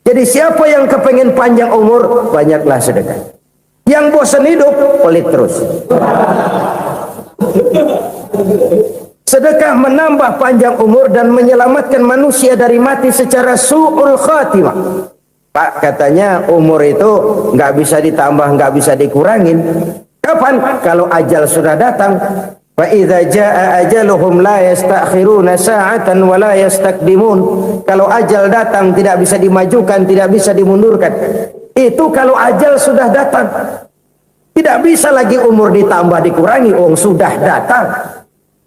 Jadi siapa yang kepengen panjang umur, banyaklah sedekah. Yang bosan hidup, pelit terus. Sedekah menambah panjang umur dan menyelamatkan manusia dari mati secara su'ul khatimah. Pak, katanya umur itu nggak bisa ditambah, nggak bisa dikurangin. Kapan? Kalau ajal sudah datang. Fa idza jaa ajaluhum la yastakhiruna sa'atan wa la yastakdimun. Kalau ajal datang tidak bisa dimajukan, tidak bisa dimundurkan. Itu kalau ajal sudah datang. Tidak bisa lagi umur ditambah dikurangi, sudah datang.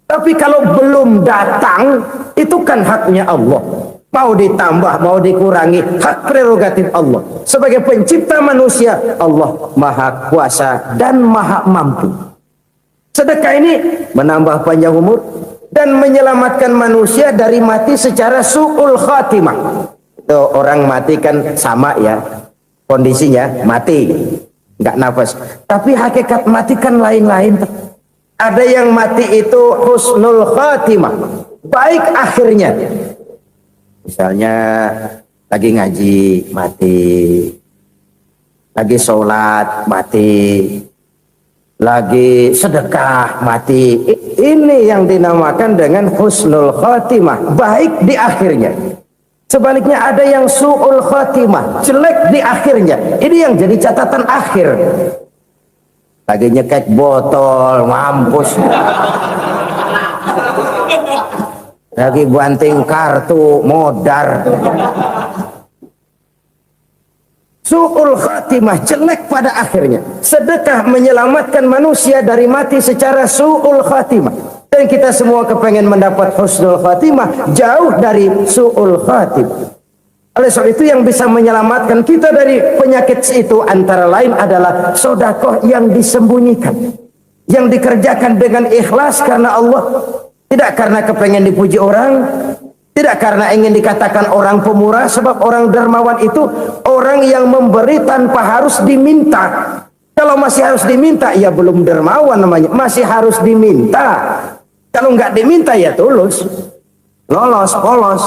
Tapi kalau belum datang, itu kan haknya Allah. Mau ditambah, mau dikurangi, hak prerogatif Allah. Sebagai pencipta manusia, Allah Maha Kuasa dan Maha Mampu. Sedekah ini menambah panjang umur dan menyelamatkan manusia dari mati secara su'ul khatimah. Itu orang mati kan sama ya kondisinya, mati. nggak nafas. Tapi hakikat mati kan lain-lain. Ada yang mati itu husnul khatimah, baik akhirnya. Misalnya lagi ngaji mati, lagi sholat mati, lagi sedekah mati. Ini yang dinamakan dengan husnul khatimah, baik di akhirnya. Sebaliknya ada yang su'ul khatimah, jelek di akhirnya. Ini yang jadi catatan akhir. Lagi nyekek botol, mampus. Lagi banting kartu, modar. Su'ul khatimah, jelek pada akhirnya. Sedekah menyelamatkan manusia dari mati secara su'ul khatimah. Dan kita semua kepengen mendapat husnul khatimah, jauh dari su'ul khatimah. Oleh sebab itu yang bisa menyelamatkan kita dari penyakit itu antara lain adalah sedekah yang disembunyikan, yang dikerjakan dengan ikhlas karena Allah, tidak karena kepengen dipuji orang, tidak karena ingin dikatakan orang pemurah. Sebab orang dermawan itu orang yang memberi tanpa harus diminta. Kalau masih harus diminta, ya belum dermawan namanya, masih harus diminta. Kalau nggak diminta ya tulus, lolos, polos.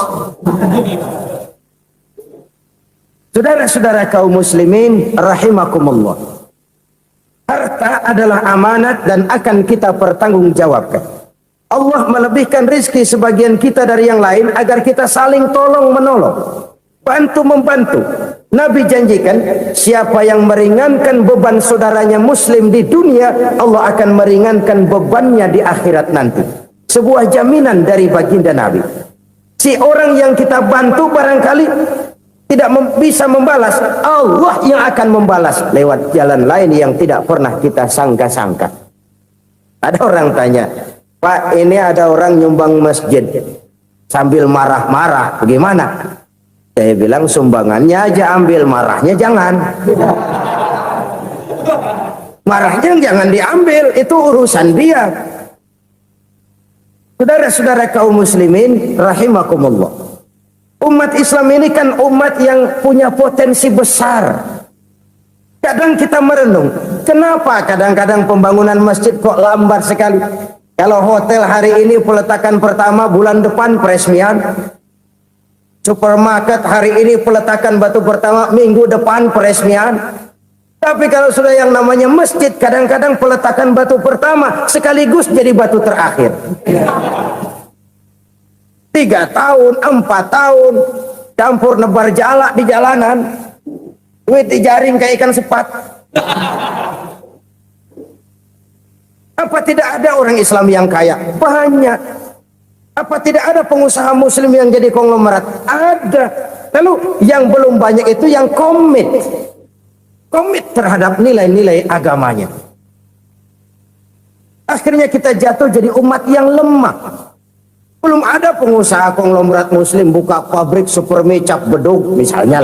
Saudara-saudara kaum muslimin rahimakumullah, harta adalah amanat dan akan kita pertanggungjawabkan. Allah melebihkan rizki sebagian kita dari yang lain agar kita saling tolong menolong, bantu membantu. Nabi janjikan siapa yang meringankan beban saudaranya muslim di dunia, Allah akan meringankan bebannya di akhirat nanti. Sebuah jaminan dari baginda Nabi. Si orang yang kita bantu barangkali tidak bisa membalas, Allah yang akan membalas lewat jalan lain yang tidak pernah kita sangka-sangka. Ada orang tanya, Pak, ini ada orang nyumbang masjid sambil marah-marah, bagaimana? Saya bilang sumbangannya aja ambil, marahnya jangan. Marahnya jangan diambil, itu urusan dia. Saudara-saudara kaum muslimin rahimakumullah, umat Islam ini kan umat yang punya potensi besar. Kadang kita merenung, kenapa kadang-kadang pembangunan masjid kok lambat sekali? Kalau hotel hari ini peletakan pertama, bulan depan peresmian. Supermarket hari ini peletakan batu pertama, minggu depan peresmian. Tapi kalau sudah yang namanya masjid, kadang-kadang peletakan batu pertama sekaligus jadi batu terakhir. 3 tahun, 4 tahun, campur nebar jalak di jalanan, duit dijaring kayak ikan sepat. Apa tidak ada orang Islam yang kaya? Banyak. Apa tidak ada pengusaha muslim yang jadi konglomerat? Ada. Lalu yang belum banyak itu yang komit terhadap nilai-nilai agamanya. Akhirnya kita jatuh jadi umat yang lemah. Belum ada pengusaha konglomerat muslim buka pabrik supermi cap beduk misalnya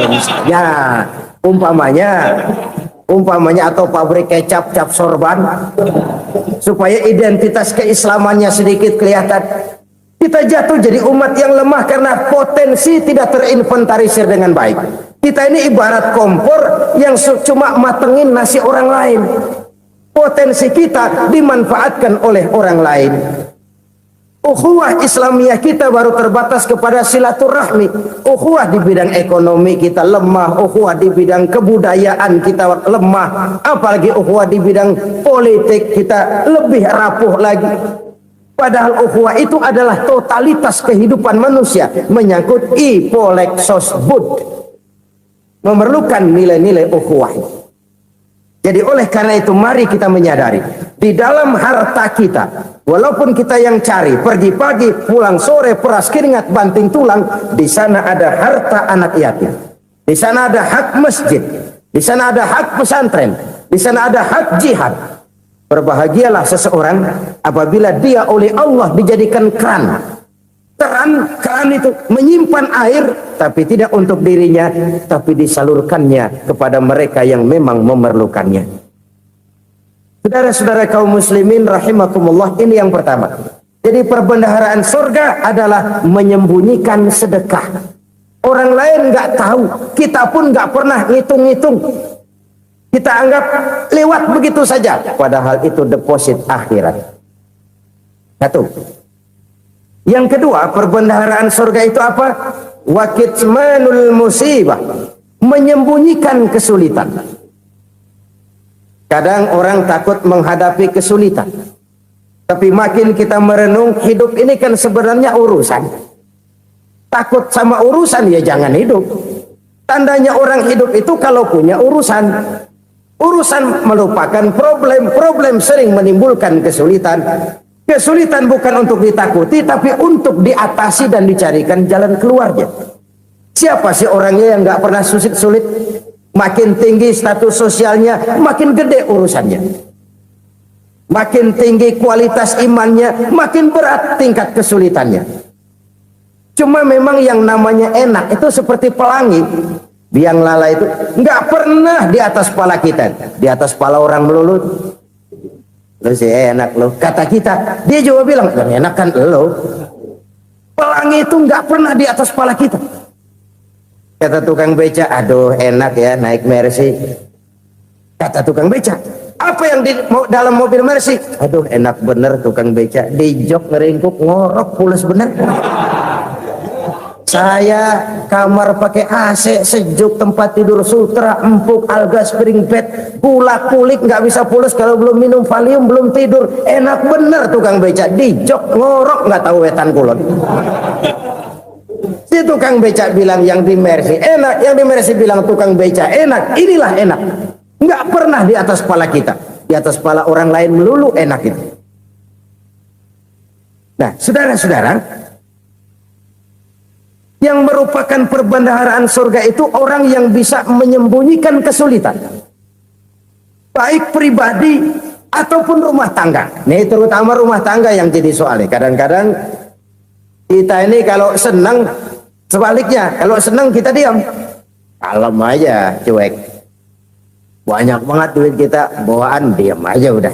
umpamanya atau pabrik kecap cap sorban supaya identitas keislamannya sedikit kelihatan. Kita jatuh jadi umat yang lemah karena potensi tidak terinventarisir dengan baik. Kita ini ibarat kompor yang cuma matengin nasi orang lain. Potensi kita dimanfaatkan oleh orang lain. Ukhuwah Islamiyah kita baru terbatas kepada silaturahmi. Ukhuwah di bidang ekonomi kita lemah, ukhuwah di bidang kebudayaan kita lemah, apalagi ukhuwah di bidang politik kita lebih rapuh lagi. Padahal ukhuwah itu adalah totalitas kehidupan manusia, menyangkut ipolexosbud, memerlukan nilai-nilai ukhuwah. Jadi oleh karena itu mari kita menyadari di dalam harta kita, walaupun kita yang cari pergi pagi pulang sore peras keringat banting tulang, di sana ada harta anak yatim, di sana ada hak masjid, di sana ada hak pesantren, di sana ada hak jihad. Berbahagialah seseorang apabila dia oleh Allah dijadikan keran itu menyimpan air, tapi tidak untuk dirinya, tapi disalurkannya kepada mereka yang memang memerlukannya. Saudara-saudara kaum muslimin rahimakumullah, ini yang pertama. Jadi perbendaharaan surga adalah menyembunyikan sedekah. Orang lain nggak tahu, kita pun nggak pernah ngitung-ngitung. Kita anggap lewat begitu saja, padahal itu deposit akhirat. Satu. Yang kedua, perbendaharaan surga itu apa? Wa kitmanul musibah, menyembunyikan kesulitan. Kadang orang takut menghadapi kesulitan, tapi makin kita merenung, hidup ini kan sebenarnya urusan. Takut sama urusan, ya jangan hidup. Tandanya orang hidup itu kalau punya urusan. Urusan melupakan problem. Problem sering menimbulkan kesulitan. Kesulitan bukan untuk ditakuti, tapi untuk diatasi dan dicarikan jalan keluarnya. Siapa sih orangnya yang nggak pernah sulit-sulit? Makin tinggi status sosialnya, makin gede urusannya. Makin tinggi kualitas imannya, makin berat tingkat kesulitannya. Cuma memang yang namanya enak itu seperti pelangi. Biang lala itu nggak pernah di atas kepala kita, di atas kepala orang melulu. Lu sih enak lo, kata kita. Dia juga bilang, enak kan lo. Pelangi itu nggak pernah di atas kepala kita. Kata tukang beca, aduh enak ya naik Mercy. Kata tukang beca, apa yang di dalam mobil Mercy? Aduh enak bener tukang beca, di jok ngeringkuk ngorok pules bener. Saya kamar pakai AC sejuk, tempat tidur sutra empuk, alga spring bed, kulak kulik nggak bisa pules kalau belum minum Valium, belum tidur. Enak bener tukang beca, di jok ngorok nggak tahu wetan kulon. Si tukang beca bilang yang di Mercy enak, yang di Mercy bilang tukang beca enak. Inilah enak, nggak pernah di atas kepala kita, di atas kepala orang lain melulu enak itu. Nah, saudara-saudara, yang merupakan perbendaharaan surga itu orang yang bisa menyembunyikan kesulitan, baik pribadi ataupun rumah tangga. Nih terutama rumah tangga yang jadi soalnya. Kadang-kadang kita ini kalau senang, sebaliknya kalau senang kita diam, kalem aja, cuek. Banyak banget duit kita bawaan, diam aja udah.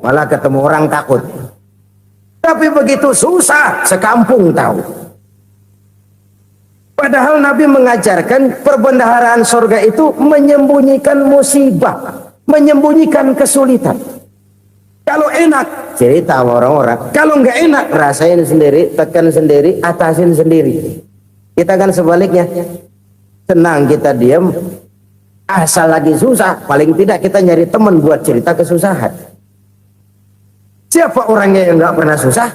Malah ketemu orang takut. Tapi begitu susah, sekampung tahu. Padahal Nabi mengajarkan perbendaharaan surga itu menyembunyikan musibah, menyembunyikan kesulitan. Kalau enak, cerita sama orang-orang. Kalau nggak enak, rasain sendiri, tekan sendiri, atasin sendiri. Kita kan sebaliknya. Senang kita diam, asal lagi susah, paling tidak kita nyari teman buat cerita kesusahan. Siapa orangnya yang nggak pernah susah?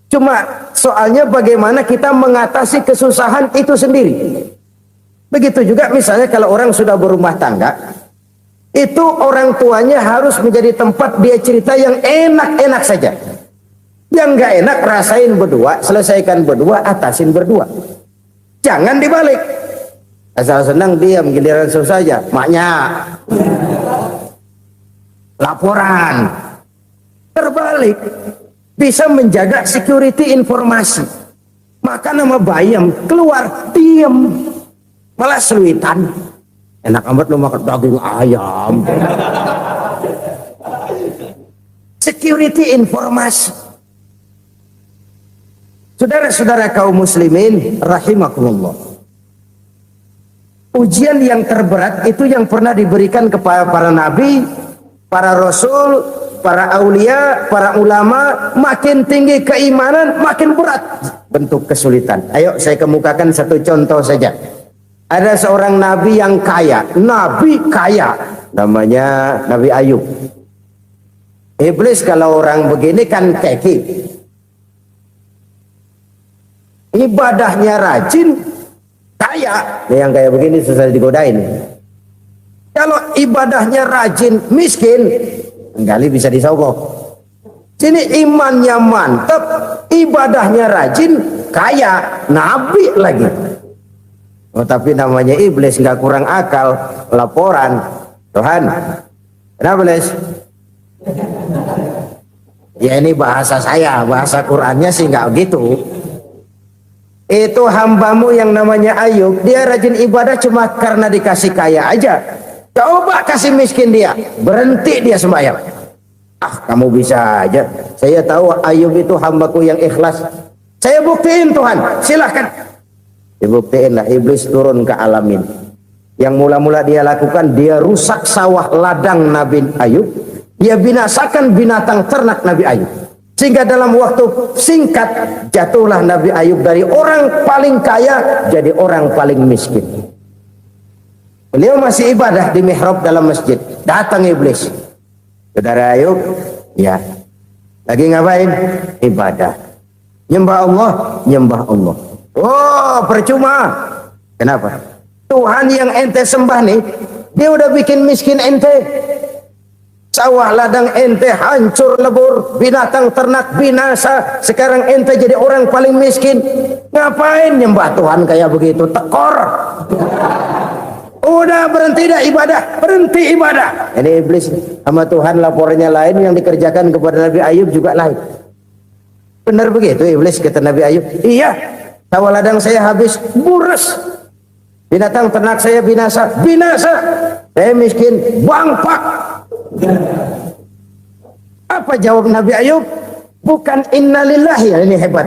Cuma soalnya bagaimana kita mengatasi kesusahan itu sendiri. Begitu juga misalnya kalau orang sudah berumah tangga, itu orang tuanya harus menjadi tempat dia cerita yang enak-enak saja. Yang nggak enak rasain berdua, selesaikan berdua, atasin berdua. Jangan dibalik. Asal senang diam, giliran susah saja. Maknya laporan. Terbalik. Bisa menjaga security informasi. Maka nama bayam keluar diam, malah seluitan. Enak amat lu makan daging ayam. Security informasi. Saudara-saudara kaum muslimin rahimakumullah. Ujian yang terberat itu yang pernah diberikan kepada para nabi, para rasul, para aulia, para ulama. Makin tinggi keimanan, makin berat bentuk kesulitan. Ayo saya kemukakan satu contoh saja. Ada seorang nabi yang kaya, nabi kaya, namanya Nabi Ayub. Iblis kalau orang begini kan keki, ibadahnya rajin, kaya. Yang kayak begini susah digodain. Kalau ibadahnya rajin, miskin, kali bisa disogok. Sini imannya mantap, ibadahnya rajin, kaya, nabi lagi. Oh, tapi namanya iblis, nggak kurang akal. Laporan, Tuhan, kenapa iblis? Ya ini bahasa saya, bahasa Qurannya sih nggak gitu. Itu hambamu yang namanya Ayub, dia rajin ibadah cuma karena dikasih kaya aja. Coba kasih miskin dia, berhenti dia sembahyang. Ah, kamu bisa aja. Saya tahu Ayub itu hambaku yang ikhlas. Saya buktiin Tuhan, silahkan. Dibuktiin lah, iblis turun ke alamin. Yang mula-mula dia lakukan, dia rusak sawah ladang Nabi Ayub, dia binasakan binatang ternak Nabi Ayub, sehingga dalam waktu singkat jatuhlah Nabi Ayub dari orang paling kaya jadi orang paling miskin. Beliau masih ibadah di mihrab dalam masjid, datang iblis. Saudara Ayub, ya, lagi ngapain? Ibadah. Nyembah Allah, nyembah Allah. Oh, percuma. Kenapa? Tuhan yang ente sembah nih, dia udah bikin miskin ente. Sawah ladang ente hancur lebur, binatang ternak binasa. Sekarang ente jadi orang paling miskin. Ngapain nyembah Tuhan kayak begitu? Tekor. Udah berhenti dah ibadah, berhenti ibadah. Ini iblis sama Tuhan laporannya lain, yang dikerjakan kepada Nabi Ayub juga lain. Benar begitu iblis, kata Nabi Ayub. Iya, sawah ladang saya habis, buras. Binatang ternak saya binasa, binasa. Saya miskin, bangpak. Apa jawab Nabi Ayub? Bukan innalillahi, ini hebat.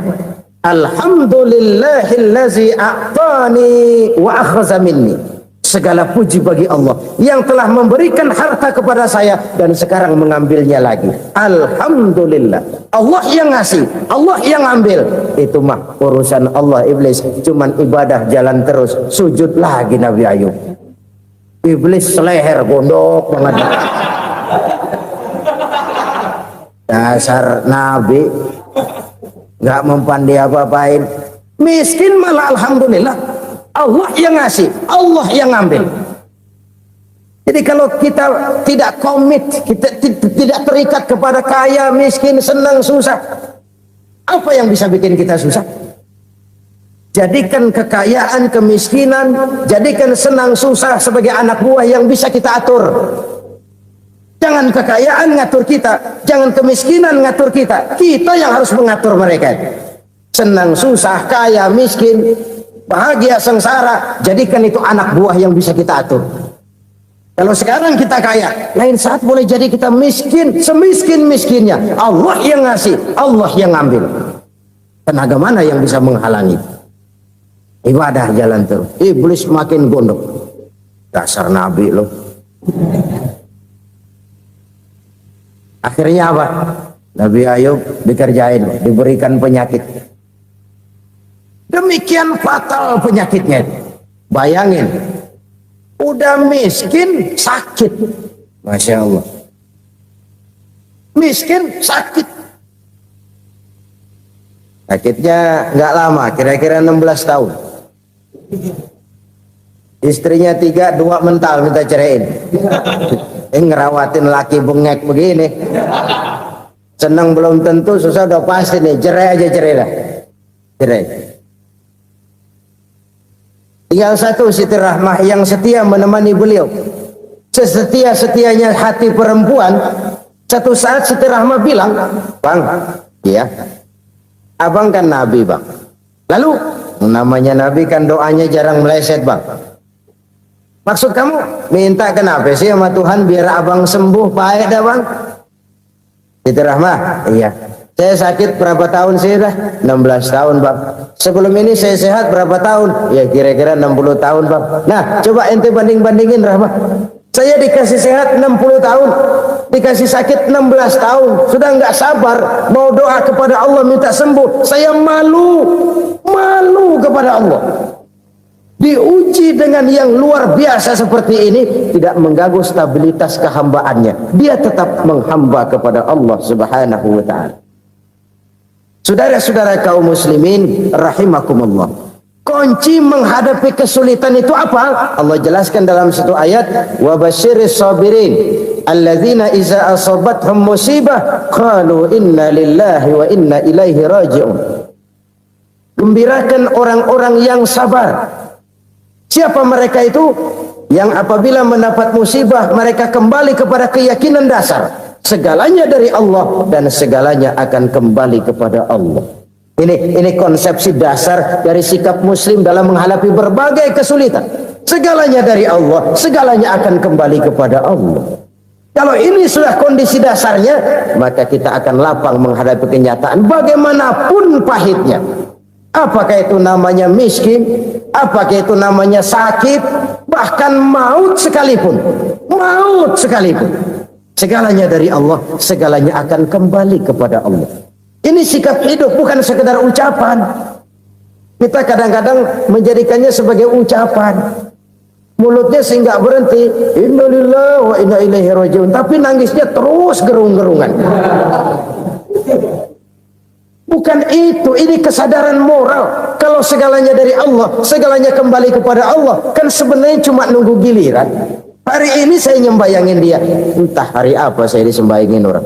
Alhamdulillahillazi a'tani wa akhza minni. Segala puji bagi Allah yang telah memberikan harta kepada saya dan sekarang mengambilnya lagi. Alhamdulillah. Allah yang ngasih, Allah yang ambil. Itu mah urusan Allah. Iblis cuman ibadah jalan terus, sujud lagi Nabi Ayub. Iblis seleher gondok banget. Dasar Nabi nggak mempandai apa-apain. Miskin malah alhamdulillah. Allah yang ngasih, Allah yang ngambil. Jadi kalau kita tidak komit, kita tidak terikat kepada kaya, miskin, senang, susah, apa yang bisa bikin kita susah? Jadikan kekayaan, kemiskinan, jadikan senang, susah sebagai anak buah yang bisa kita atur. Jangan kekayaan ngatur kita, jangan kemiskinan ngatur kita. Kita yang harus mengatur mereka. Senang, susah, kaya, miskin, bahagia, sengsara, jadikan itu anak buah yang bisa kita atur. Kalau sekarang kita kaya, lain saat boleh jadi kita miskin, semiskin-miskinnya. Allah yang ngasih, Allah yang ngambil. Tenaga mana yang bisa menghalangi? Ibadah jalan terus. Iblis makin gondok. Dasar Nabi loh. Akhirnya apa? Nabi Ayub dikerjain, diberikan penyakit. Demikian fatal penyakitnya. Bayangin, udah miskin sakit. Masya Allah. Miskin sakit. Sakitnya nggak lama, kira-kira 16 tahun. Istrinya 3, 2 mental minta ceraiin. Ngerawatin laki bengek begini. Senang belum tentu, susah udah pasti nih. Cerai aja, cerai dah. Cerai. Tinggal satu Siti Rahmah yang setia menemani beliau. Sesetia-setianya hati perempuan. Satu saat Siti Rahmah bilang, "Bang, iya, abang kan Nabi, Bang. Lalu, namanya Nabi kan doanya jarang meleset, Bang. Maksud kamu minta kenapa sih sama Tuhan biar abang sembuh, baik dah, Bang?" Siti Rahmah, iya. Saya sakit berapa tahun sih dah? 16 tahun, Bang. Sebelum ini saya sehat berapa tahun? Ya kira-kira 60 tahun, Bang. Nah, coba ente banding-bandingin, Rahmah. Saya dikasih sehat 60 tahun, dikasih sakit 16 tahun. Sudah nggak sabar mau doa kepada Allah minta sembuh. Saya malu kepada Allah. Diuji dengan yang luar biasa seperti ini, tidak mengganggu stabilitas kehambaannya. Dia tetap menghamba kepada Allah Subhanahu wa ta'ala. Saudara-saudara kaum muslimin rahimakumullah. Kunci menghadapi kesulitan itu apa? Allah jelaskan dalam satu ayat, wa basyiris sabirin alladzina iza asabathum musibah qalu inna lillahi wa inna ilaihi raji'un. Gembirakan orang-orang yang sabar. Siapa mereka itu? Yang apabila mendapat musibah mereka kembali kepada keyakinan dasar. Segalanya dari Allah dan segalanya akan kembali kepada Allah. Ini konsepsi dasar dari sikap muslim dalam menghadapi berbagai kesulitan. Segalanya dari Allah, segalanya akan kembali kepada Allah. Kalau ini sudah kondisi dasarnya, maka kita akan lapang menghadapi kenyataan bagaimanapun pahitnya. Apakah itu namanya miskin, apakah itu namanya sakit, bahkan maut sekalipun, segalanya dari Allah, segalanya akan kembali kepada Allah. Ini sikap hidup, bukan sekedar ucapan. Kita kadang-kadang menjadikannya sebagai ucapan, mulutnya sehingga berhenti innalillahi wa inna ilaihi rajiun, tapi nangisnya terus gerung-gerungan. Bukan itu, ini kesadaran moral. Kalau segalanya dari Allah, segalanya kembali kepada Allah, kan sebenarnya cuma nunggu giliran. Hari ini saya nyembayangin dia, entah hari apa saya disembayangin orang.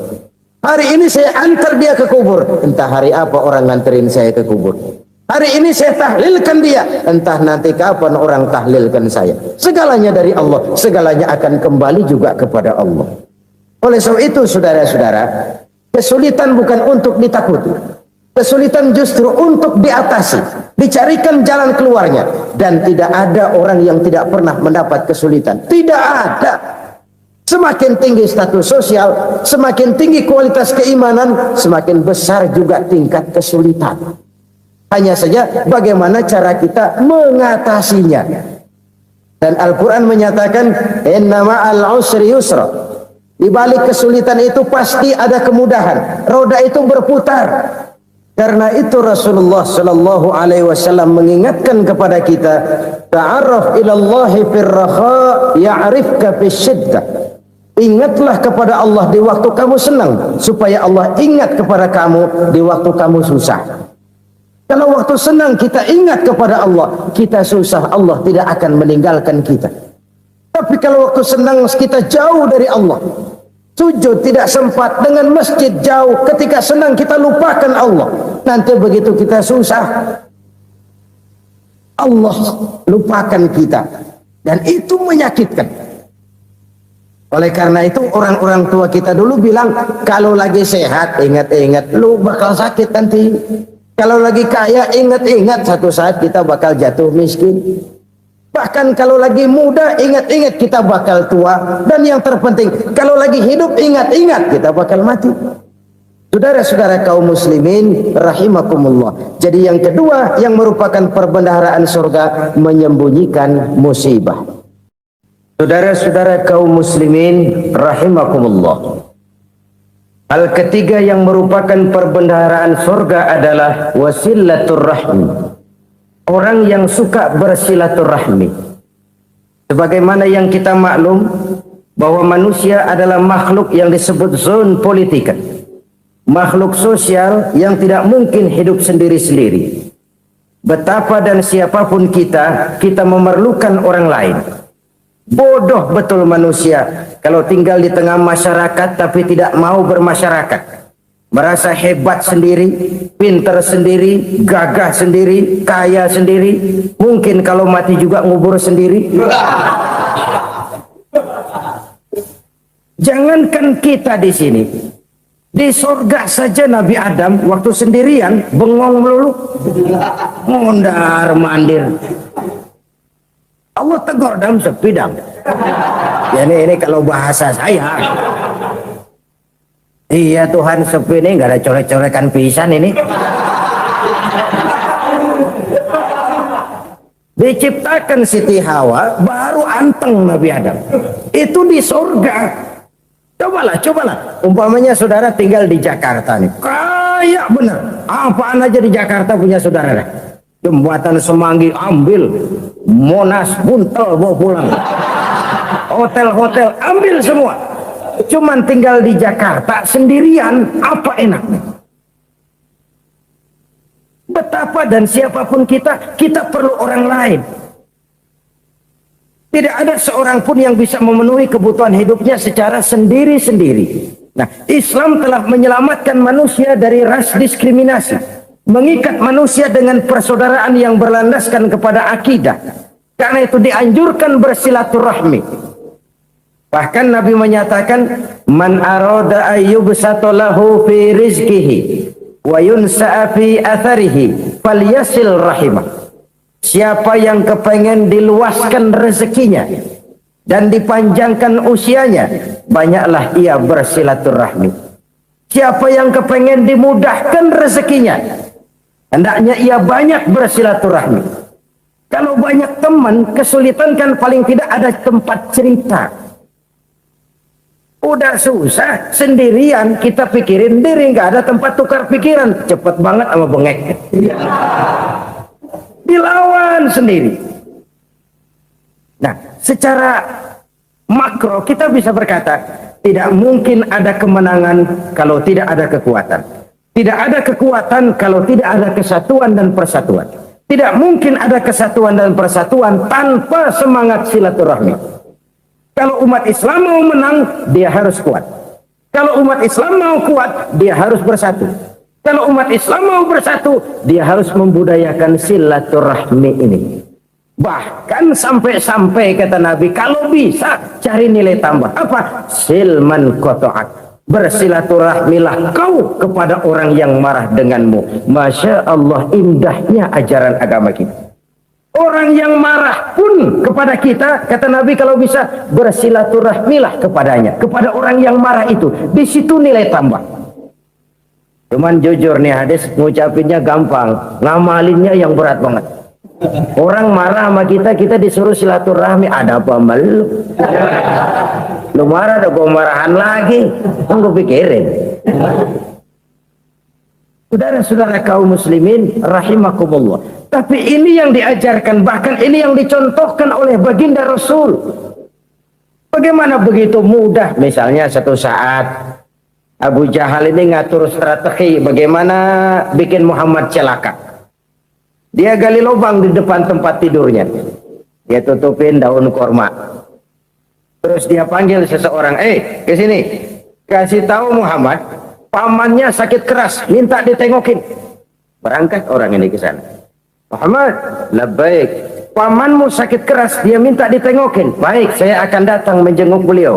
Hari ini saya antar dia ke kubur, entah hari apa orang nganterin saya ke kubur. Hari ini saya tahlilkan dia, entah nanti kapan orang tahlilkan saya. Segalanya dari Allah, segalanya akan kembali juga kepada Allah. Oleh sebab itu saudara-saudara, kesulitan bukan untuk ditakuti, kesulitan justru untuk diatasi, dicarikan jalan keluarnya. Dan tidak ada orang yang tidak pernah mendapat kesulitan, tidak ada. Semakin tinggi status sosial, semakin tinggi kualitas keimanan, semakin besar juga tingkat kesulitan. Hanya saja bagaimana cara kita mengatasinya. Dan Al-Quran menyatakan inna ma'al usri yusra. Di balik kesulitan itu pasti ada kemudahan. Roda itu berputar. Karena itu Rasulullah sallallahu alaihi wasallam mengingatkan kepada kita, ta'arraf ila Allah fir raha ya'rifka fisyiddah. Ingatlah kepada Allah di waktu kamu senang, supaya Allah ingat kepada kamu di waktu kamu susah. Kalau waktu senang kita ingat kepada Allah, kita susah, Allah tidak akan meninggalkan kita. Tapi kalau waktu senang kita jauh dari Allah, sujud tidak sempat, dengan masjid jauh, ketika senang kita lupakan Allah. Nanti begitu kita susah, Allah lupakan kita. Dan itu menyakitkan. Oleh karena itu orang-orang tua kita dulu bilang, kalau lagi sehat ingat-ingat lu bakal sakit nanti. Kalau lagi kaya ingat-ingat satu saat kita bakal jatuh miskin. Bahkan kalau lagi muda ingat-ingat kita bakal tua. Dan yang terpenting, kalau lagi hidup ingat-ingat kita bakal mati. Saudara-saudara kaum muslimin rahimakumullah. Jadi yang kedua yang merupakan perbendaharaan surga, menyembunyikan musibah. Saudara-saudara kaum muslimin rahimakumullah. Hal ketiga yang merupakan perbendaharaan surga adalah wasilatur rahmi. Orang yang suka bersilaturahmi. Sebagaimana yang kita maklum bahwa manusia adalah makhluk yang disebut zon politika. Makhluk sosial yang tidak mungkin hidup sendiri-sendiri. Betapa dan siapapun kita memerlukan orang lain. Bodoh betul manusia kalau tinggal di tengah masyarakat tapi tidak mau bermasyarakat. Merasa hebat sendiri, pintar sendiri, gagah sendiri, kaya sendiri. Mungkin kalau mati juga ngubur sendiri. Jangankan kita di sini, di surga saja Nabi Adam waktu sendirian bengong melulu, mondar mandir. Allah tegur dalam sepidang. Ya ini kalau bahasa saya. Iya Tuhan, sepi ini nggak ada coret-corekan pisan ini. Diciptakan Siti Hawa baru anteng Nabi Adam. Itu di surga. Cobalah. Umpamanya saudara tinggal di Jakarta nih. Kayak bener. Apaan aja di Jakarta punya saudara dah. Jembatan Semanggi ambil, Monas buntel bawa pulang, hotel-hotel ambil semua. Cuman tinggal di Jakarta sendirian, apa enaknya? Betapa dan siapapun kita perlu orang lain. Tidak ada seorang pun yang bisa memenuhi kebutuhan hidupnya secara sendiri-sendiri. Nah, Islam telah menyelamatkan manusia dari ras diskriminasi. Mengikat manusia dengan persaudaraan yang berlandaskan kepada akidah. Karena itu dianjurkan bersilaturahmi. Bahkan Nabi menyatakan, man arada ayyubsata lahu fi rizqihi wa yunsa'a fi atharihi falyasil rahimah. Siapa yang kepengen diluaskan rezekinya dan dipanjangkan usianya, banyaklah ia bersilaturahmi. Siapa yang kepengen dimudahkan rezekinya, hendaknya ia banyak bersilaturahmi. Kalau banyak teman, kesulitan kan paling tidak ada tempat cerita. Udah susah, sendirian kita pikirin diri, nggak ada tempat tukar pikiran. Cepet banget sama bengek. Dilawan sendiri. Nah, secara makro kita bisa berkata, tidak mungkin ada kemenangan kalau tidak ada kekuatan. Tidak ada kekuatan kalau tidak ada kesatuan dan persatuan. Tidak mungkin ada kesatuan dan persatuan tanpa semangat silaturahmi. Kalau umat Islam mau menang, dia harus kuat. Kalau umat Islam mau kuat, dia harus bersatu. Kalau umat Islam mau bersatu, dia harus membudayakan silaturahmi ini. Bahkan sampai-sampai kata Nabi, kalau bisa cari nilai tambah. Apa? Silman qata'ak. Bersilaturahmilah kau kepada orang yang marah denganmu. Masya Allah, indahnya ajaran agama kita. Orang yang marah pun kepada kita, kata Nabi, kalau bisa bersilaturahmilah kepadanya, kepada orang yang marah itu. Di situ nilai tambah. Cuman jujur nih hadis, ngucapinnya gampang, ngamalinnya yang berat banget. Orang marah sama kita, kita disuruh silaturahmi. Ada apa malu? Lu marah, ada gua marahan lagi. Tunggu pikirin. Saudara-saudara kaum muslimin rahimakumullah. Tapi ini yang diajarkan, bahkan ini yang dicontohkan oleh baginda Rasul. Bagaimana begitu mudah? Misalnya satu saat Abu Jahal ini ngatur strategi bagaimana bikin Muhammad celaka. Dia gali lubang di depan tempat tidurnya. Dia tutupin daun korma. Terus dia panggil seseorang, ke sini. Kasih tahu Muhammad, pamannya sakit keras, minta ditengokin. Berangkat orang ini ke sana. Muhammad, labbaik. Pamanmu sakit keras, dia minta ditengokin. Baik, saya akan datang menjenguk beliau.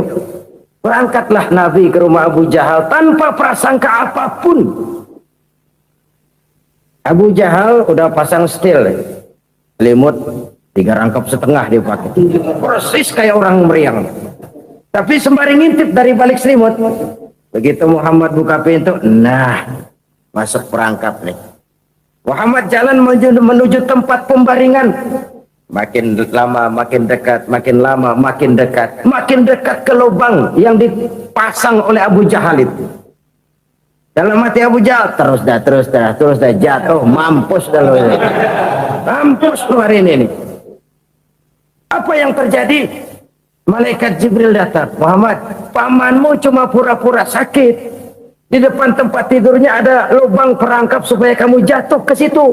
Berangkatlah Nabi ke rumah Abu Jahal tanpa prasangka apapun. Abu Jahal udah pasang setil, selimut 3 rangkap setengah dia pakai, persis kayak orang meriang. Tapi sembari ngintip dari balik selimut, begitu Muhammad buka pintu, nah masuk perangkap nih. Muhammad jalan menuju tempat pembaringan. Makin lama makin dekat, makin lama makin dekat, makin dekat ke lubang yang dipasang oleh Abu Jahal itu. Dalam hati Abu Jahal, terus dah jatuh, mampus dah lo ini. Mampus lo hari ini. Apa yang terjadi? Malaikat Jibril datang. Muhammad, pamanmu cuma pura-pura sakit. Di depan tempat tidurnya ada lubang perangkap supaya kamu jatuh ke situ.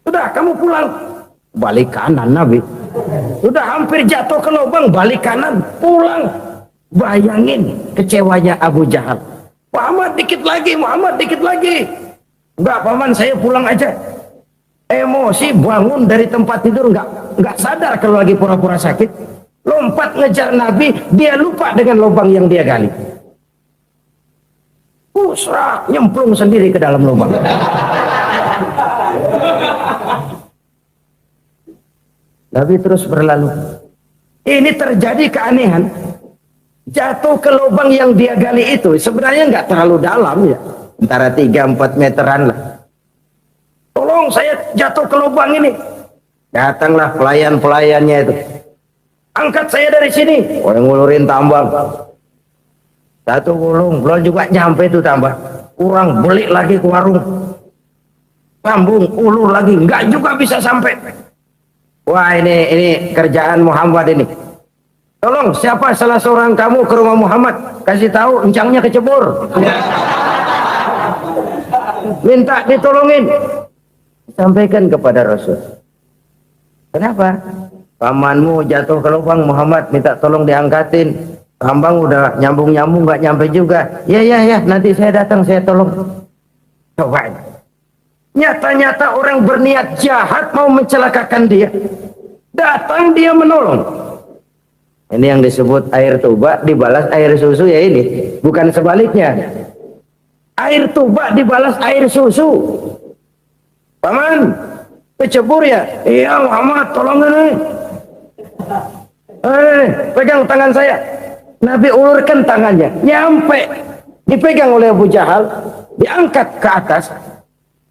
Sudah, kamu pulang. Balik kanan Nabi. Sudah hampir jatuh ke lubang, balik kanan, pulang. Bayangin kecewanya Abu Jahal. Muhammad dikit lagi, Muhammad dikit lagi. Enggak, paman, saya pulang aja. Emosi, bangun dari tempat tidur, enggak sadar kalau lagi pura-pura sakit. Lompat ngejar Nabi, dia lupa dengan lubang yang dia gali. Serak, nyemplung sendiri ke dalam lubang. Nabi terus berlalu. Ini terjadi keanehan. Jatuh ke lubang yang dia gali itu sebenarnya nggak terlalu dalam ya, antara 3-4 meteran lah. Tolong saya jatuh ke lubang ini. Datanglah pelayan-pelayannya itu. Angkat saya dari sini. Orang ngulurin tambang. Satu gulung, belum juga nyampe itu tambah. Kurang, beli lagi ke warung. Sambung, ulur lagi, nggak juga bisa sampai. Wah, ini kerjaan Muhammad ini. Tolong, siapa salah seorang kamu ke rumah Muhammad, kasih tahu encangnya kecebur. Minta ditolongin. Sampaikan kepada Rasul. Kenapa? Pamanmu jatuh ke lubang, Muhammad minta tolong diangkatin. Tambang udah nyambung-nyambung nggak nyampe juga. Ya, nanti saya datang, saya tolong. Coba. Nyata-nyata orang berniat jahat mau mencelakakan dia. Datang dia menolong. Ini yang disebut air tuba dibalas air susu ya ini. Bukan sebaliknya. Air tuba dibalas air susu. Paman, kecebur ya? Iya Muhammad, tolong ini. Pegang tangan saya. Nabi ulurkan tangannya. Nyampe. Dipegang oleh Abu Jahal. Diangkat ke atas.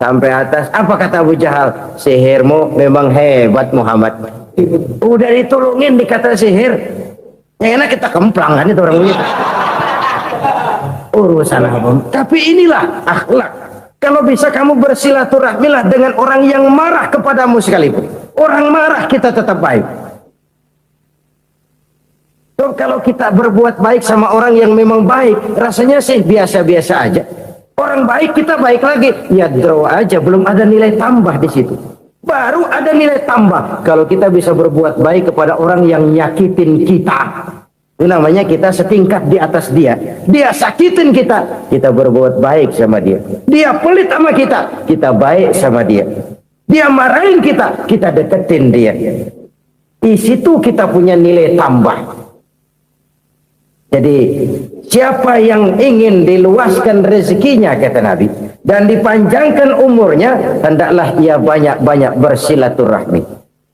sampai atas. Apa kata Abu Jahal? Sihirmu memang hebat Muhammad. Udah ditolongin dikata sihir. Yang enak kita kemplang kan itu orang begitu. Urusan apa? Tapi inilah akhlak. Kalau bisa kamu bersilaturahmilah dengan orang yang marah kepadamu sekalipun. Orang marah kita tetap baik. So, kalau kita berbuat baik sama orang yang memang baik, rasanya sih biasa-biasa aja. Orang baik kita baik lagi, ya draw aja, belum ada nilai tambah di situ. Baru ada nilai tambah kalau kita bisa berbuat baik kepada orang yang nyakitin kita. Itu namanya kita setingkat di atas dia. Dia sakitin kita, kita berbuat baik sama dia. Dia pelit sama kita, kita baik sama dia. Dia marahin kita, kita deketin dia. Di situ kita punya nilai tambah. Jadi siapa yang ingin diluaskan rezekinya, kata Nabi, dan dipanjangkan umurnya, hendaklah ia banyak-banyak bersilaturahmi.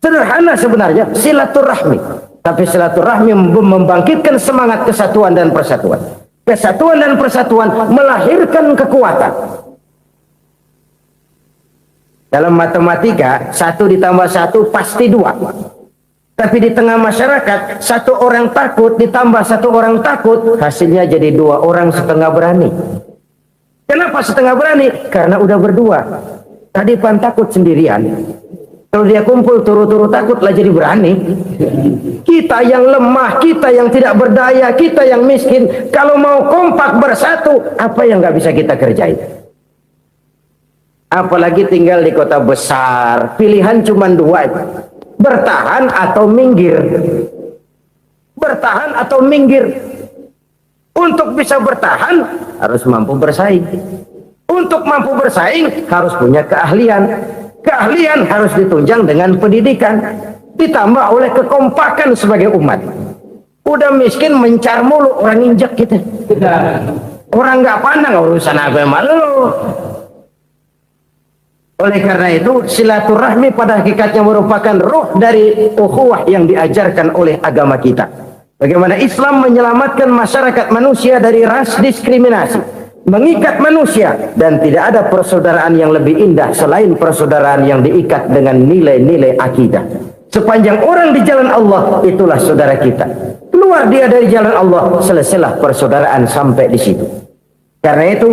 Sederhana sebenarnya silaturahmi. Tapi silaturahmi membangkitkan semangat kesatuan dan persatuan. Kesatuan dan persatuan melahirkan kekuatan. Dalam matematika, 1 ditambah 1 pasti 2. Tapi di tengah masyarakat, 1 orang takut ditambah 1 orang takut, hasilnya jadi 2 orang setengah berani. Kenapa setengah berani? Karena udah berdua. Tadi pan takut sendirian. Kalau dia kumpul turu-turu takutlah jadi berani. Kita yang lemah, kita yang tidak berdaya, kita yang miskin, kalau mau kompak bersatu, apa yang nggak bisa kita kerjain? Apalagi tinggal di kota besar, pilihan cuma 2, bertahan atau minggir. Bertahan atau minggir. Untuk bisa bertahan harus mampu bersaing. Untuk mampu bersaing harus punya keahlian. Keahlian harus ditunjang dengan pendidikan, ditambah oleh kekompakan sebagai umat. Udah miskin mencar mulu, orang injak kita. Orang nggak pandang urusan apa malu. Oleh karena itu, silaturahmi pada hakikatnya merupakan ruh dari ukhuwah yang diajarkan oleh agama kita. Bagaimana Islam menyelamatkan masyarakat manusia dari ras diskriminasi, mengikat manusia, dan tidak ada persaudaraan yang lebih indah selain persaudaraan yang diikat dengan nilai-nilai akidah. Sepanjang orang di jalan Allah, itulah saudara kita. Keluar dia dari jalan Allah, selesailah persaudaraan sampai di situ. Karena itu,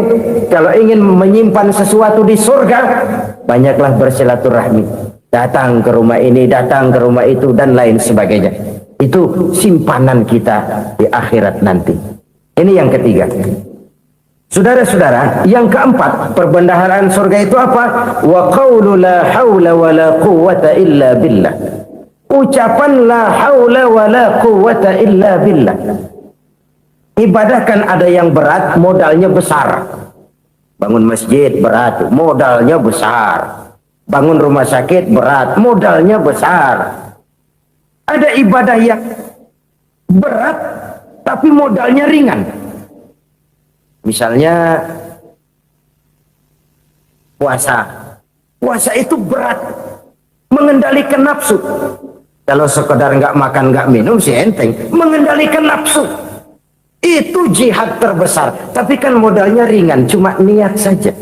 kalau ingin menyimpan sesuatu di surga, banyaklah bersilaturahmi. Datang ke rumah ini, datang ke rumah itu, dan lain sebagainya. Itu simpanan kita di akhirat nanti. Ini yang ketiga. Saudara-saudara, yang keempat, perbendaharaan surga itu apa? Wa qawlu la hawla wa la quwwata illa billah. Ucapan la hawla wa la quwwata illa billah. Ibadah kan ada yang berat, modalnya besar. Bangun masjid berat, modalnya besar. Bangun rumah sakit berat, modalnya besar. Ada ibadah yang berat, tapi modalnya ringan. Misalnya puasa. Puasa itu berat, mengendalikan nafsu. Kalau sekedar nggak makan nggak minum sih enteng. Mengendalikan nafsu itu jihad terbesar. Tapi kan modalnya ringan, cuma niat saja.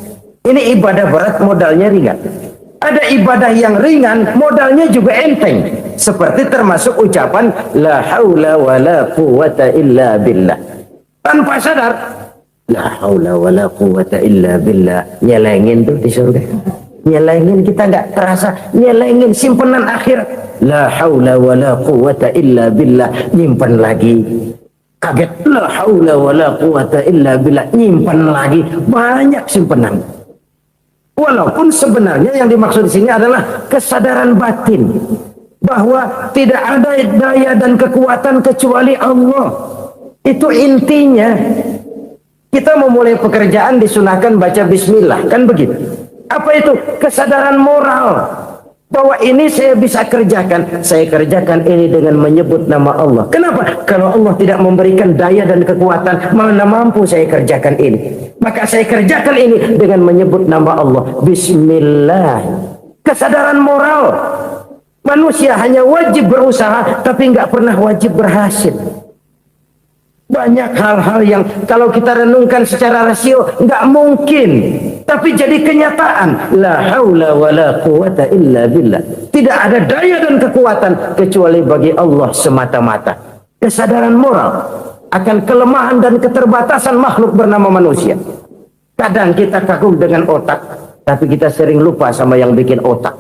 Ini ibadah berat, modalnya ringan. Ada ibadah yang ringan, modalnya juga enteng. Seperti termasuk ucapan la haula wa la quwwata illa billah. Tanpa sadar, la haula wa la quwwata illa billah. Nyelengin tuh di surga. Nyelengin, kita nggak terasa. Nyelengin simpenan akhirat. La haula wa la quwwata illa billah. Nyimpan lagi. Kaget. La haula wa la quwwata illa billah. Nyimpan lagi. Banyak simpenan. Walaupun sebenarnya yang dimaksud di sini adalah kesadaran batin. Bahwa tidak ada daya dan kekuatan kecuali Allah. Itu intinya. Kita memulai pekerjaan disunahkan baca bismillah, kan begitu? Apa itu? Kesadaran moral bahwa ini saya bisa kerjakan. Saya kerjakan ini dengan menyebut nama Allah. Kenapa? Kalau Allah tidak memberikan daya dan kekuatan, mana mampu saya kerjakan ini. Maka saya kerjakan ini dengan menyebut nama Allah. Bismillah. Kesadaran moral. Manusia hanya wajib berusaha, tapi nggak pernah wajib berhasil. Banyak hal-hal yang kalau kita renungkan secara rasio nggak mungkin, tapi jadi kenyataan. La haula wala quwata illa billah. Tidak ada daya dan kekuatan kecuali bagi Allah semata-mata. Kesadaran moral akan kelemahan dan keterbatasan makhluk bernama manusia. Kadang kita kagum dengan otak, tapi kita sering lupa sama yang bikin otak.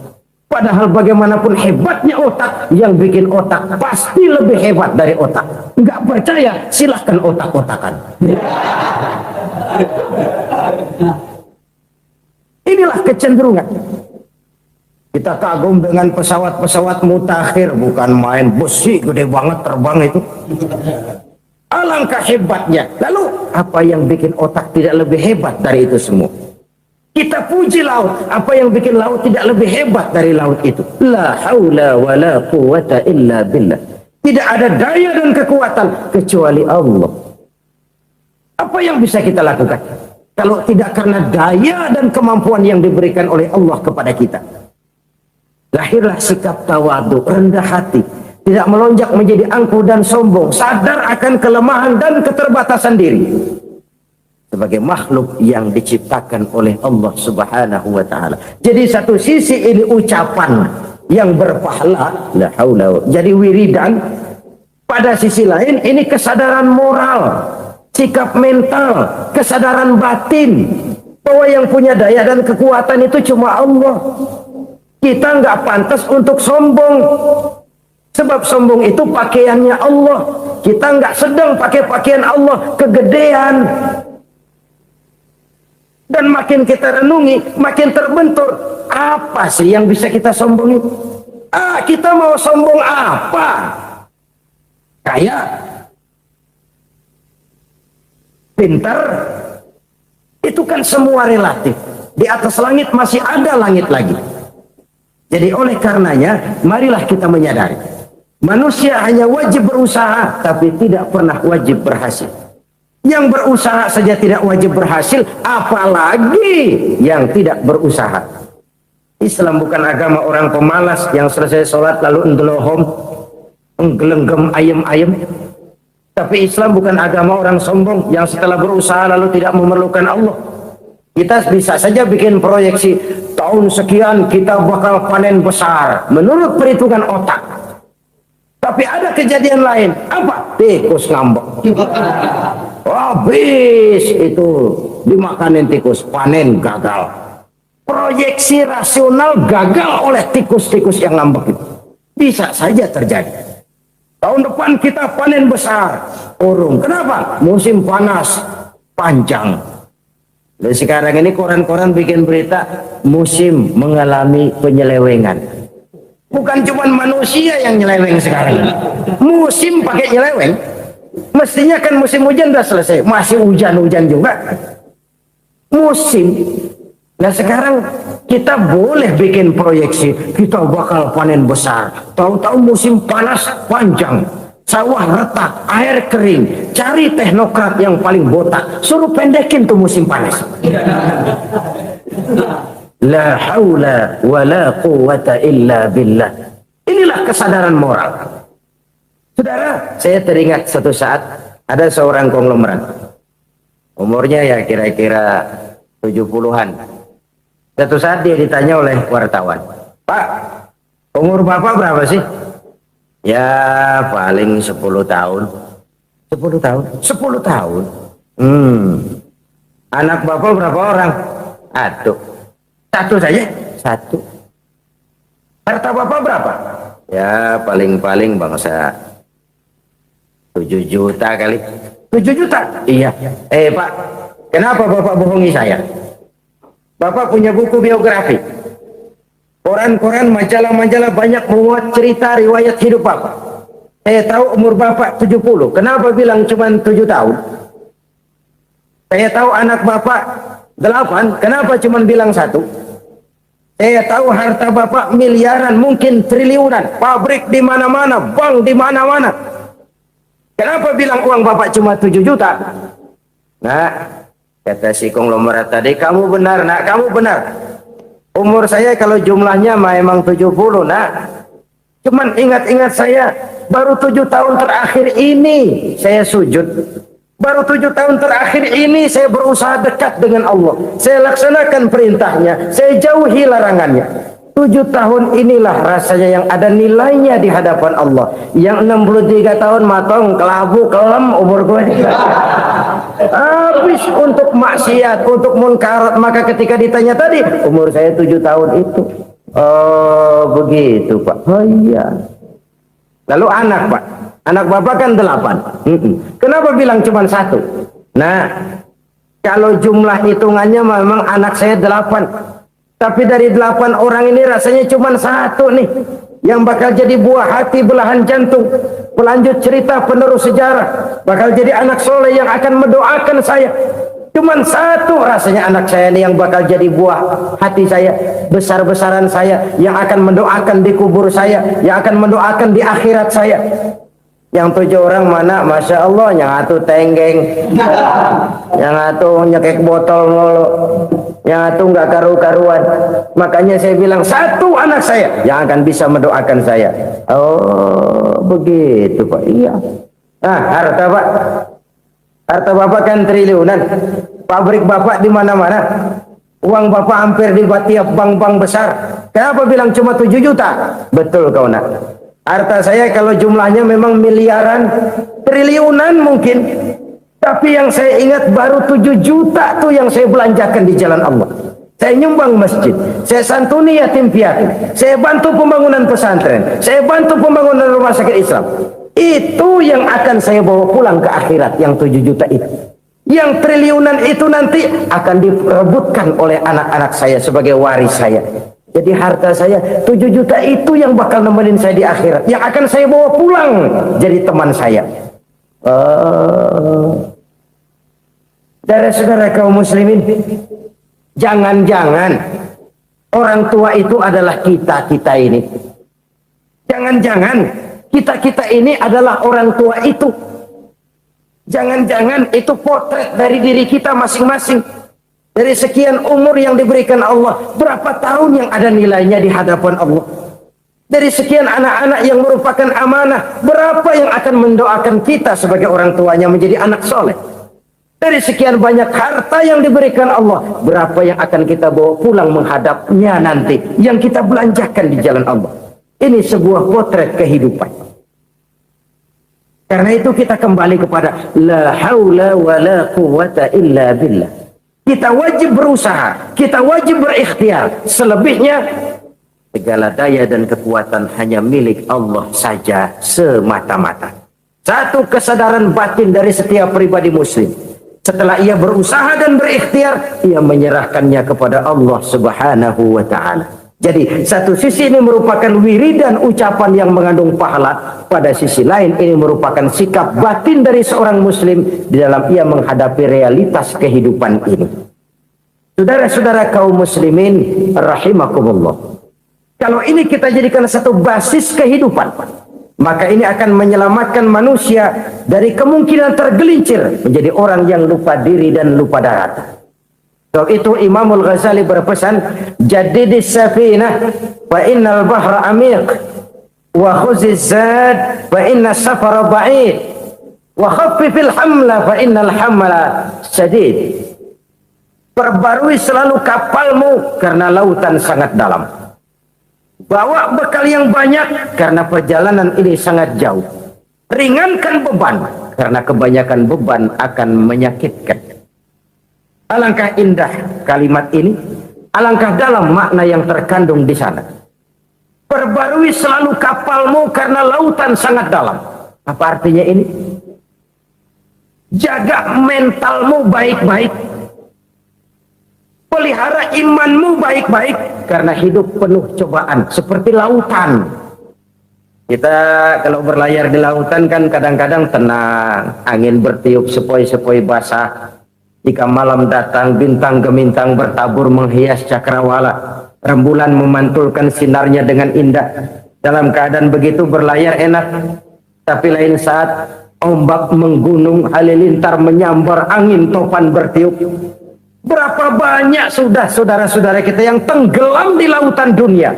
Padahal bagaimanapun hebatnya otak, yang bikin otak pasti lebih hebat dari otak. Nggak percaya, silahkan otak-otakan. Inilah kecenderungan. Kita kagum dengan pesawat-pesawat mutakhir, bukan main besi gede banget terbang itu. Alangkah hebatnya. Lalu apa yang bikin otak tidak lebih hebat dari itu semua? Kita puji laut, apa yang bikin laut tidak lebih hebat dari laut itu? La haula wala quwata illa billah. Tidak ada daya dan kekuatan kecuali Allah. Apa yang bisa kita lakukan kalau tidak karena daya dan kemampuan yang diberikan oleh Allah kepada kita? Lahirlah sikap tawadu, rendah hati, tidak melonjak menjadi angkuh dan sombong, sadar akan kelemahan dan keterbatasan diri. Sebagai makhluk yang diciptakan oleh Allah Subhanahu wa taala. Jadi satu sisi ini ucapan yang berpahala, la haula, jadi wiridan. Pada sisi lain ini kesadaran moral, sikap mental, kesadaran batin bahwa yang punya daya dan kekuatan itu cuma Allah. Kita nggak pantas untuk sombong. Sebab sombong itu pakaiannya Allah. Kita nggak sedang pakai pakaian Allah, kegedean. Dan makin kita renungi, makin terbentur. Apa sih yang bisa kita sombongi? Kita mau sombong apa? Kaya? Pintar? Itu kan semua relatif. Di atas langit masih ada langit lagi. Jadi oleh karenanya, marilah kita menyadari. Manusia hanya wajib berusaha, tapi tidak pernah wajib berhasil. Yang berusaha saja tidak wajib berhasil, apalagi yang tidak berusaha. Islam bukan agama orang pemalas yang selesai sholat lalu endelohom, enggelenggem ayem-ayem. Tapi Islam bukan agama orang sombong yang setelah berusaha lalu tidak memerlukan Allah. Kita bisa saja bikin proyeksi, tahun sekian kita bakal panen besar menurut perhitungan otak. Tapi ada kejadian lain. Apa? Tikus ngambek. Habis itu dimakanin tikus, panen gagal. Proyeksi rasional gagal oleh tikus-tikus yang ngambek itu. Bisa saja terjadi. Tahun depan kita panen besar, urung. Kenapa? Musim panas panjang. Dan sekarang ini koran-koran bikin berita musim mengalami penyelewengan. Bukan cuma manusia yang nyeleweng sekarang ini. Musim pakai nyeleweng. Mestinya kan musim hujan udah selesai, masih hujan-hujan juga. Musim. Nah sekarang kita boleh bikin proyeksi, kita bakal panen besar. Tahu-tahu musim panas panjang, sawah retak, air kering. Cari teknokrat yang paling botak, suruh pendekin tuh musim panas. La haula wala quwata illa billah. Inilah kesadaran moral. Saudara, saya teringat satu saat ada seorang konglomerat. Umurnya ya kira-kira 70-an. Satu saat dia ditanya oleh wartawan, "Pak, umur Bapak berapa sih?" "Ya, paling 10 tahun." 10 tahun? 10 tahun? Anak Bapak berapa orang? Aduh. Satu saja? Satu. Harta Bapak berapa? Ya, paling-paling bangsa 7 juta kali. 7 juta? Iya. Pak, kenapa Bapak bohongi saya? Bapak punya buku biografi. Koran-koran, majalah-majalah banyak memuat cerita riwayat hidup Bapak. Saya tahu umur Bapak 70. Kenapa bilang cuma 7 tahun? Saya tahu anak Bapak 8. Kenapa cuma bilang 1? Saya tahu harta Bapak miliaran, mungkin triliunan. Pabrik di mana-mana, bank di mana-mana. Kenapa bilang uang Bapak cuma 7 juta? Nah, kata si konglomerat tadi, kamu benar nak, kamu benar. Umur saya kalau jumlahnya memang 70 nak. Cuman ingat-ingat saya, baru 7 tahun terakhir ini saya sujud Baru 7 tahun terakhir ini saya berusaha dekat dengan Allah. Saya laksanakan perintahnya, saya jauhi larangannya. 7 tahun inilah rasanya yang ada nilainya di hadapan Allah. Yang 63 tahun matong, kelabu, kelam umur gue. Habis untuk maksiat, untuk munkarat. Maka ketika ditanya tadi, umur saya 7 tahun itu. Oh begitu Pak. Oh iya. Lalu anak Pak. Anak bapak kan 8. Kenapa bilang cuma 1? Nah, kalau jumlah hitungannya memang anak saya 8. Tapi dari 8 orang ini rasanya cuma 1 nih. Yang bakal jadi buah hati, belahan jantung. Pelanjut cerita, penerus sejarah. Bakal jadi anak soleh yang akan mendoakan saya. Cuma 1 rasanya anak saya ini yang bakal jadi buah hati saya. Besar-besaran saya. Yang akan mendoakan di kubur saya. Yang akan mendoakan di akhirat saya. Yang 7 orang mana? Masya Allah, yang atu tenggeng, yang atu nyekek botol mulu, yang atu nggak karu-karuan. Makanya saya bilang 1 anak saya yang akan bisa mendoakan saya. Oh begitu Pak. Iya. Nah harta Pak, harta Bapak kan triliunan, pabrik Bapak di mana-mana, uang Bapak hampir di tiap bank-bank besar. Kenapa bilang cuma 7 juta? Betul kau nak. Harta saya kalau jumlahnya memang miliaran, triliunan mungkin. Tapi yang saya ingat baru 7 juta tuh yang saya belanjakan di jalan Allah. Saya nyumbang masjid, saya santuni yatim piatu, saya bantu pembangunan pesantren, saya bantu pembangunan rumah sakit Islam. Itu yang akan saya bawa pulang ke akhirat, yang 7 juta itu. Yang triliunan itu nanti akan diperebutkan oleh anak-anak saya sebagai waris saya. Jadi harta saya 7 juta itu yang bakal nemenin saya di akhirat. Yang akan saya bawa pulang jadi teman saya. Saudara-saudara kaum muslimin, jangan-jangan orang tua itu adalah kita-kita ini. Jangan-jangan kita-kita ini adalah orang tua itu. Jangan-jangan itu potret dari diri kita masing-masing. Dari sekian umur yang diberikan Allah, berapa tahun yang ada nilainya di hadapan Allah? Dari sekian anak-anak yang merupakan amanah, berapa yang akan mendoakan kita sebagai orang tuanya menjadi anak soleh? Dari sekian banyak harta yang diberikan Allah, berapa yang akan kita bawa pulang menghadapnya nanti, yang kita belanjakan di jalan Allah? Ini sebuah potret kehidupan. Karena itu kita kembali kepada la haula wa la quwwata illa billah. Kita wajib berusaha, kita wajib berikhtiar. Selebihnya, segala daya dan kekuatan hanya milik Allah saja semata-mata. Satu kesadaran batin dari setiap pribadi muslim. Setelah ia berusaha dan berikhtiar, ia menyerahkannya kepada Allah Subhanahu wa ta'ala. Jadi, satu sisi ini merupakan wiridan ucapan yang mengandung pahala. Pada sisi lain, ini merupakan sikap batin dari seorang muslim di dalam ia menghadapi realitas kehidupan ini. Saudara-saudara kaum muslimin, rahimakumullah. Kalau ini kita jadikan satu basis kehidupan, maka ini akan menyelamatkan manusia dari kemungkinan tergelincir menjadi orang yang lupa diri dan lupa darat. Sebab itu Imamul Ghazali berpesan, jadidis safinah fa innal bahra amiq wa khuziz zad fa inna safara ba'id wa khaffifil hamla fa innal hamla sadid. Perbarui selalu kapalmu karena lautan sangat dalam. Bawa bekal yang banyak karena perjalanan ini sangat jauh. Ringankan beban karena kebanyakan beban akan menyakitkan. Alangkah indah kalimat ini, alangkah dalam makna yang terkandung di sana. Perbarui selalu kapalmu karena lautan sangat dalam. Apa artinya ini? Jaga mentalmu baik-baik. Pelihara imanmu baik-baik karena hidup penuh cobaan seperti lautan. Kita kalau berlayar di lautan kan kadang-kadang tenang, angin bertiup sepoi-sepoi basah. Jika malam datang, bintang gemintang bertabur menghias cakrawala. Rembulan memantulkan sinarnya dengan indah. Dalam keadaan begitu berlayar enak. Tapi lain saat ombak menggunung, halilintar menyambar, angin topan bertiup. Berapa banyak sudah saudara-saudara kita yang tenggelam di lautan dunia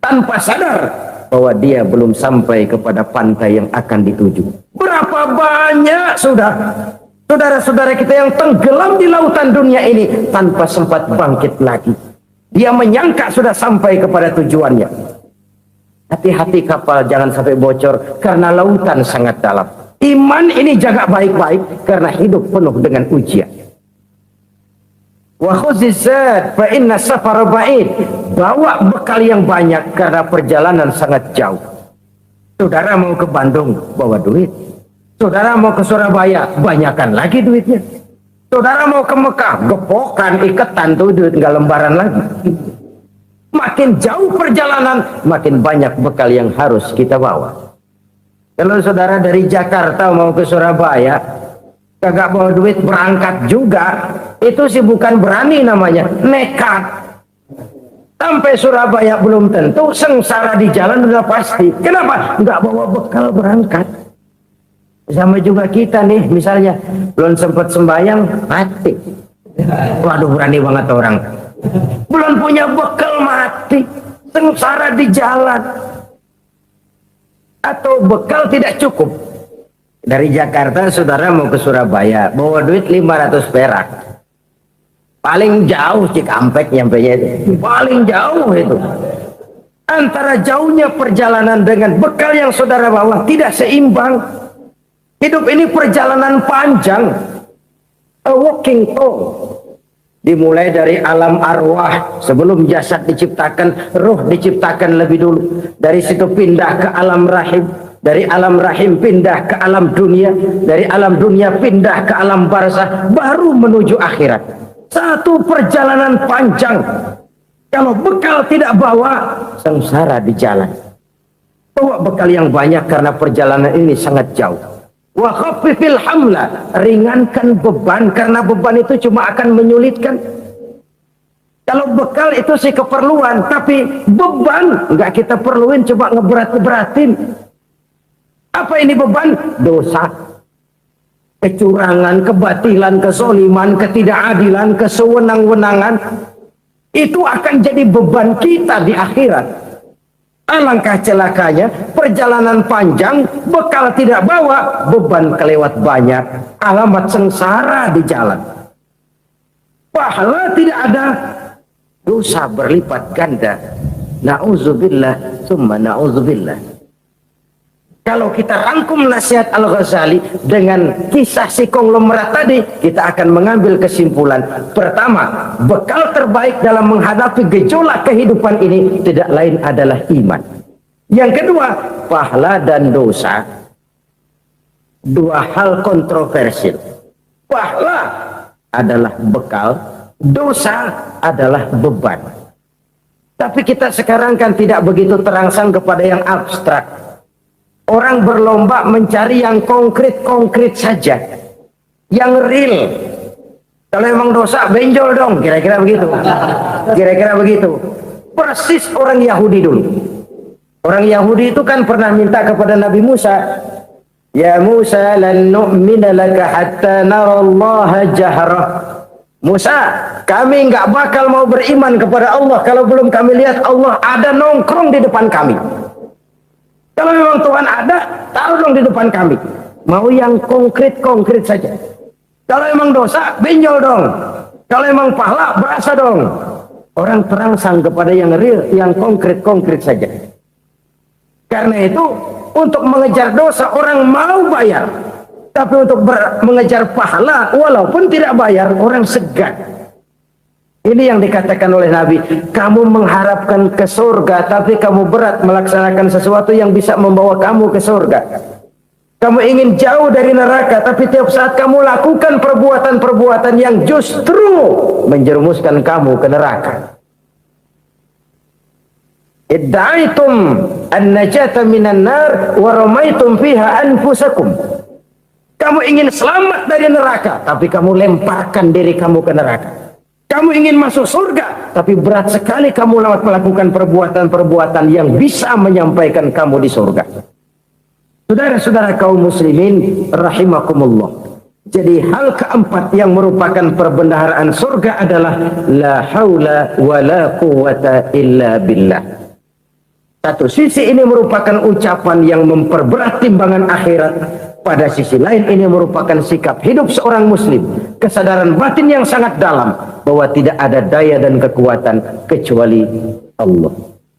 tanpa sadar bahwa dia belum sampai kepada pantai yang akan dituju. Berapa banyak sudah Saudara-saudara kita yang tenggelam di lautan dunia ini tanpa sempat bangkit lagi. Dia menyangka sudah sampai kepada tujuannya. Hati-hati kapal jangan sampai bocor karena lautan sangat dalam. Iman ini jaga baik-baik karena hidup penuh dengan ujian. Wa khuzizat fa inna safara ba'id. Bawa bekal yang banyak karena perjalanan sangat jauh. Saudara mau ke Bandung, bawa duit. Saudara mau ke Surabaya, banyakan lagi duitnya. Saudara mau ke Mekah, gepokan, iketan tuh duit, nggak lembaran lagi. Makin jauh perjalanan, makin banyak bekal yang harus kita bawa. Kalau saudara dari Jakarta mau ke Surabaya, kagak bawa duit berangkat juga, itu sih bukan berani namanya, nekat. Sampai Surabaya belum tentu, sengsara di jalan udah pasti. Kenapa? Nggak bawa bekal berangkat. Sama juga kita nih, misalnya belum sempat sembahyang, mati. Waduh, berani banget orang. Belum punya bekal, mati. Sengsara di jalan. Atau bekal tidak cukup. Dari Jakarta saudara mau ke Surabaya, bawa duit 500 perak. Paling jauh Cikampek nyampenya itu. Paling jauh itu. Antara jauhnya perjalanan dengan bekal yang saudara bawa tidak seimbang. Hidup ini perjalanan panjang, a walking talk. Dimulai dari alam arwah, sebelum jasad diciptakan, ruh diciptakan lebih dulu. Dari situ pindah ke alam rahim, dari alam rahim pindah ke alam dunia, dari alam dunia pindah ke alam barzah, baru menuju akhirat. Satu perjalanan panjang. Kalau bekal tidak bawa, sengsara di jalan. Bawa bekal yang banyak karena perjalanan ini sangat jauh. Wa khaffifil hamla, ringankan beban karena beban itu cuma akan menyulitkan. Kalau bekal itu sih keperluan, tapi beban nggak kita perluin, coba ngeberat-beratin. Apa ini beban? Dosa, kecurangan, kebatilan, kesoliman, ketidakadilan, kesewenang-wenangan. Itu akan jadi beban kita di akhirat. Alangkah celakanya, perjalanan panjang, bekal tidak bawa, beban kelewat banyak, alamat sengsara di jalan. Pahala tidak ada, dosa berlipat ganda. Na'udzubillah, summa na'udzubillah. Kalau kita rangkum nasihat Al-Ghazali dengan kisah si konglomerat tadi, kita akan mengambil kesimpulan. Pertama, bekal terbaik dalam menghadapi gejolak kehidupan ini tidak lain adalah iman. Yang kedua, pahala dan dosa. Dua hal kontroversial. Pahala adalah bekal, dosa adalah beban. Tapi kita sekarang kan tidak begitu terangsang kepada yang abstrak. Orang berlomba mencari yang konkret-konkret saja, yang real. Kalau emang dosa, benjol dong, kira-kira begitu. Kira-kira begitu. Persis orang Yahudi dulu. Orang Yahudi itu kan pernah minta kepada Nabi Musa, Ya Musa, lan nu'mina laka hatta narallaha jahrah. Musa, kami nggak bakal mau beriman kepada Allah kalau belum kami lihat Allah ada nongkrong di depan kami. Kalau memang Tuhan ada, taruh dong di depan kami. Mau yang konkret-konkret saja. Kalau memang dosa, benjol dong. Kalau memang pahala, berasa dong. Orang terangsang kepada yang real, yang konkret-konkret saja. Karena itu, untuk mengejar dosa, orang mau bayar. Tapi untuk mengejar pahala, walaupun tidak bayar, orang segan. Ini yang dikatakan oleh Nabi, kamu mengharapkan ke surga, tapi kamu berat melaksanakan sesuatu yang bisa membawa kamu ke surga. Kamu ingin jauh dari neraka, tapi tiap saat kamu lakukan perbuatan-perbuatan yang justru menjerumuskan kamu ke neraka. Idda'aitum an-najata minan nar wa ramaitum fiha anfusakum. Kamu ingin selamat dari neraka, tapi kamu lemparkan diri kamu ke neraka. Kamu ingin masuk surga, tapi berat sekali kamu melakukan perbuatan-perbuatan yang bisa menyampaikan kamu di surga. Saudara-saudara kaum muslimin rahimakumullah. Jadi hal keempat yang merupakan perbendaharaan surga adalah la haula wa la quwata illa billah. Satu sisi ini merupakan ucapan yang memperberat timbangan akhirat, Pada sisi lain ini merupakan sikap hidup seorang muslim, kesadaran batin yang sangat dalam bahwa tidak ada daya dan kekuatan kecuali Allah.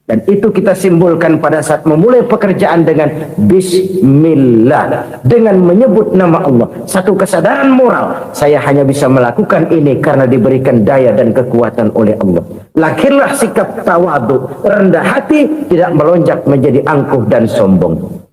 Dan itu kita simbolkan pada saat memulai pekerjaan dengan Bismillah, dengan menyebut nama Allah. Satu kesadaran moral, saya hanya bisa melakukan ini karena diberikan daya dan kekuatan oleh Allah. Lahirlah sikap tawadu, rendah hati, tidak melonjak menjadi angkuh dan sombong.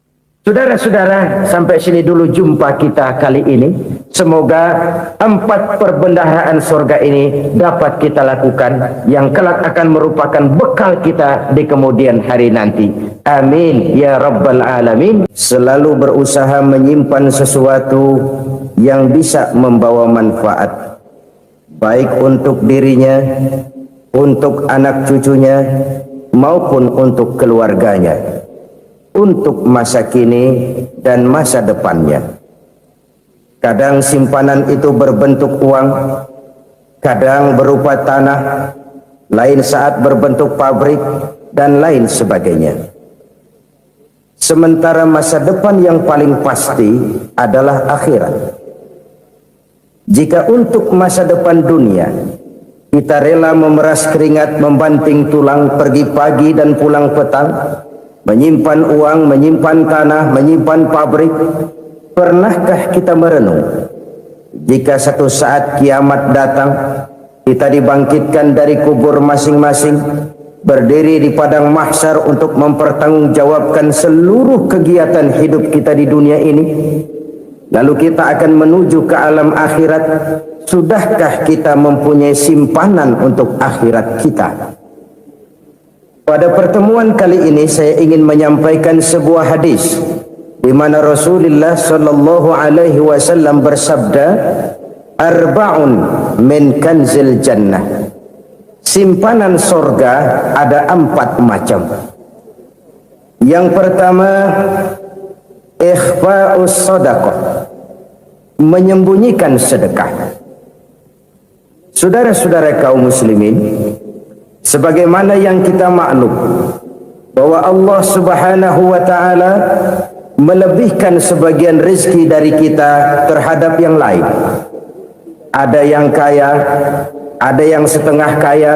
Saudara-saudara, sampai sini dulu jumpa kita kali ini. Semoga 4 perbendaharaan surga ini dapat kita lakukan, yang kelak akan merupakan bekal kita di kemudian hari nanti. Amin ya rabbal alamin. Selalu berusaha menyimpan sesuatu yang bisa membawa manfaat, baik untuk dirinya, untuk anak cucunya, maupun untuk keluarganya, untuk masa kini dan masa depannya. Kadang simpanan itu berbentuk uang, kadang berupa tanah, lain saat berbentuk pabrik, dan lain sebagainya. Sementara masa depan yang paling pasti adalah akhirat. Jika untuk masa depan dunia kita rela memeras keringat, membanting tulang, pergi pagi dan pulang petang, menyimpan uang, menyimpan tanah, menyimpan pabrik, pernahkah kita merenung jika satu saat kiamat datang, kita dibangkitkan dari kubur masing-masing, berdiri di padang mahsyar untuk mempertanggungjawabkan seluruh kegiatan hidup kita di dunia ini, lalu kita akan menuju ke alam akhirat. Sudahkah kita mempunyai simpanan untuk akhirat kita? Pada pertemuan kali ini saya ingin menyampaikan sebuah hadis di mana Rasulullah sallallahu alaihi wasallam bersabda, "Arba'un min kanzil jannah." Simpanan sorga ada 4 macam. Yang pertama, ikhfa'us sadaqah, menyembunyikan sedekah. Saudara-saudara kaum muslimin, sebagaimana yang kita maklum bahwa Allah Subhanahu wa taala melebihkan sebagian rezeki dari kita terhadap yang lain. Ada yang kaya, ada yang setengah kaya,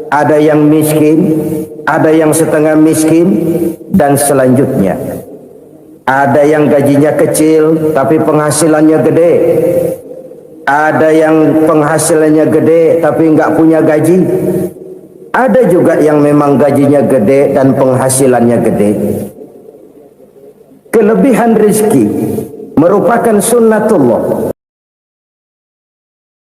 ada yang miskin, ada yang setengah miskin, dan selanjutnya. Ada yang gajinya kecil tapi penghasilannya gede. Ada yang penghasilannya gede tapi enggak punya gaji. Ada juga yang memang gajinya gede dan penghasilannya gede. Kelebihan rezeki merupakan sunnatullah.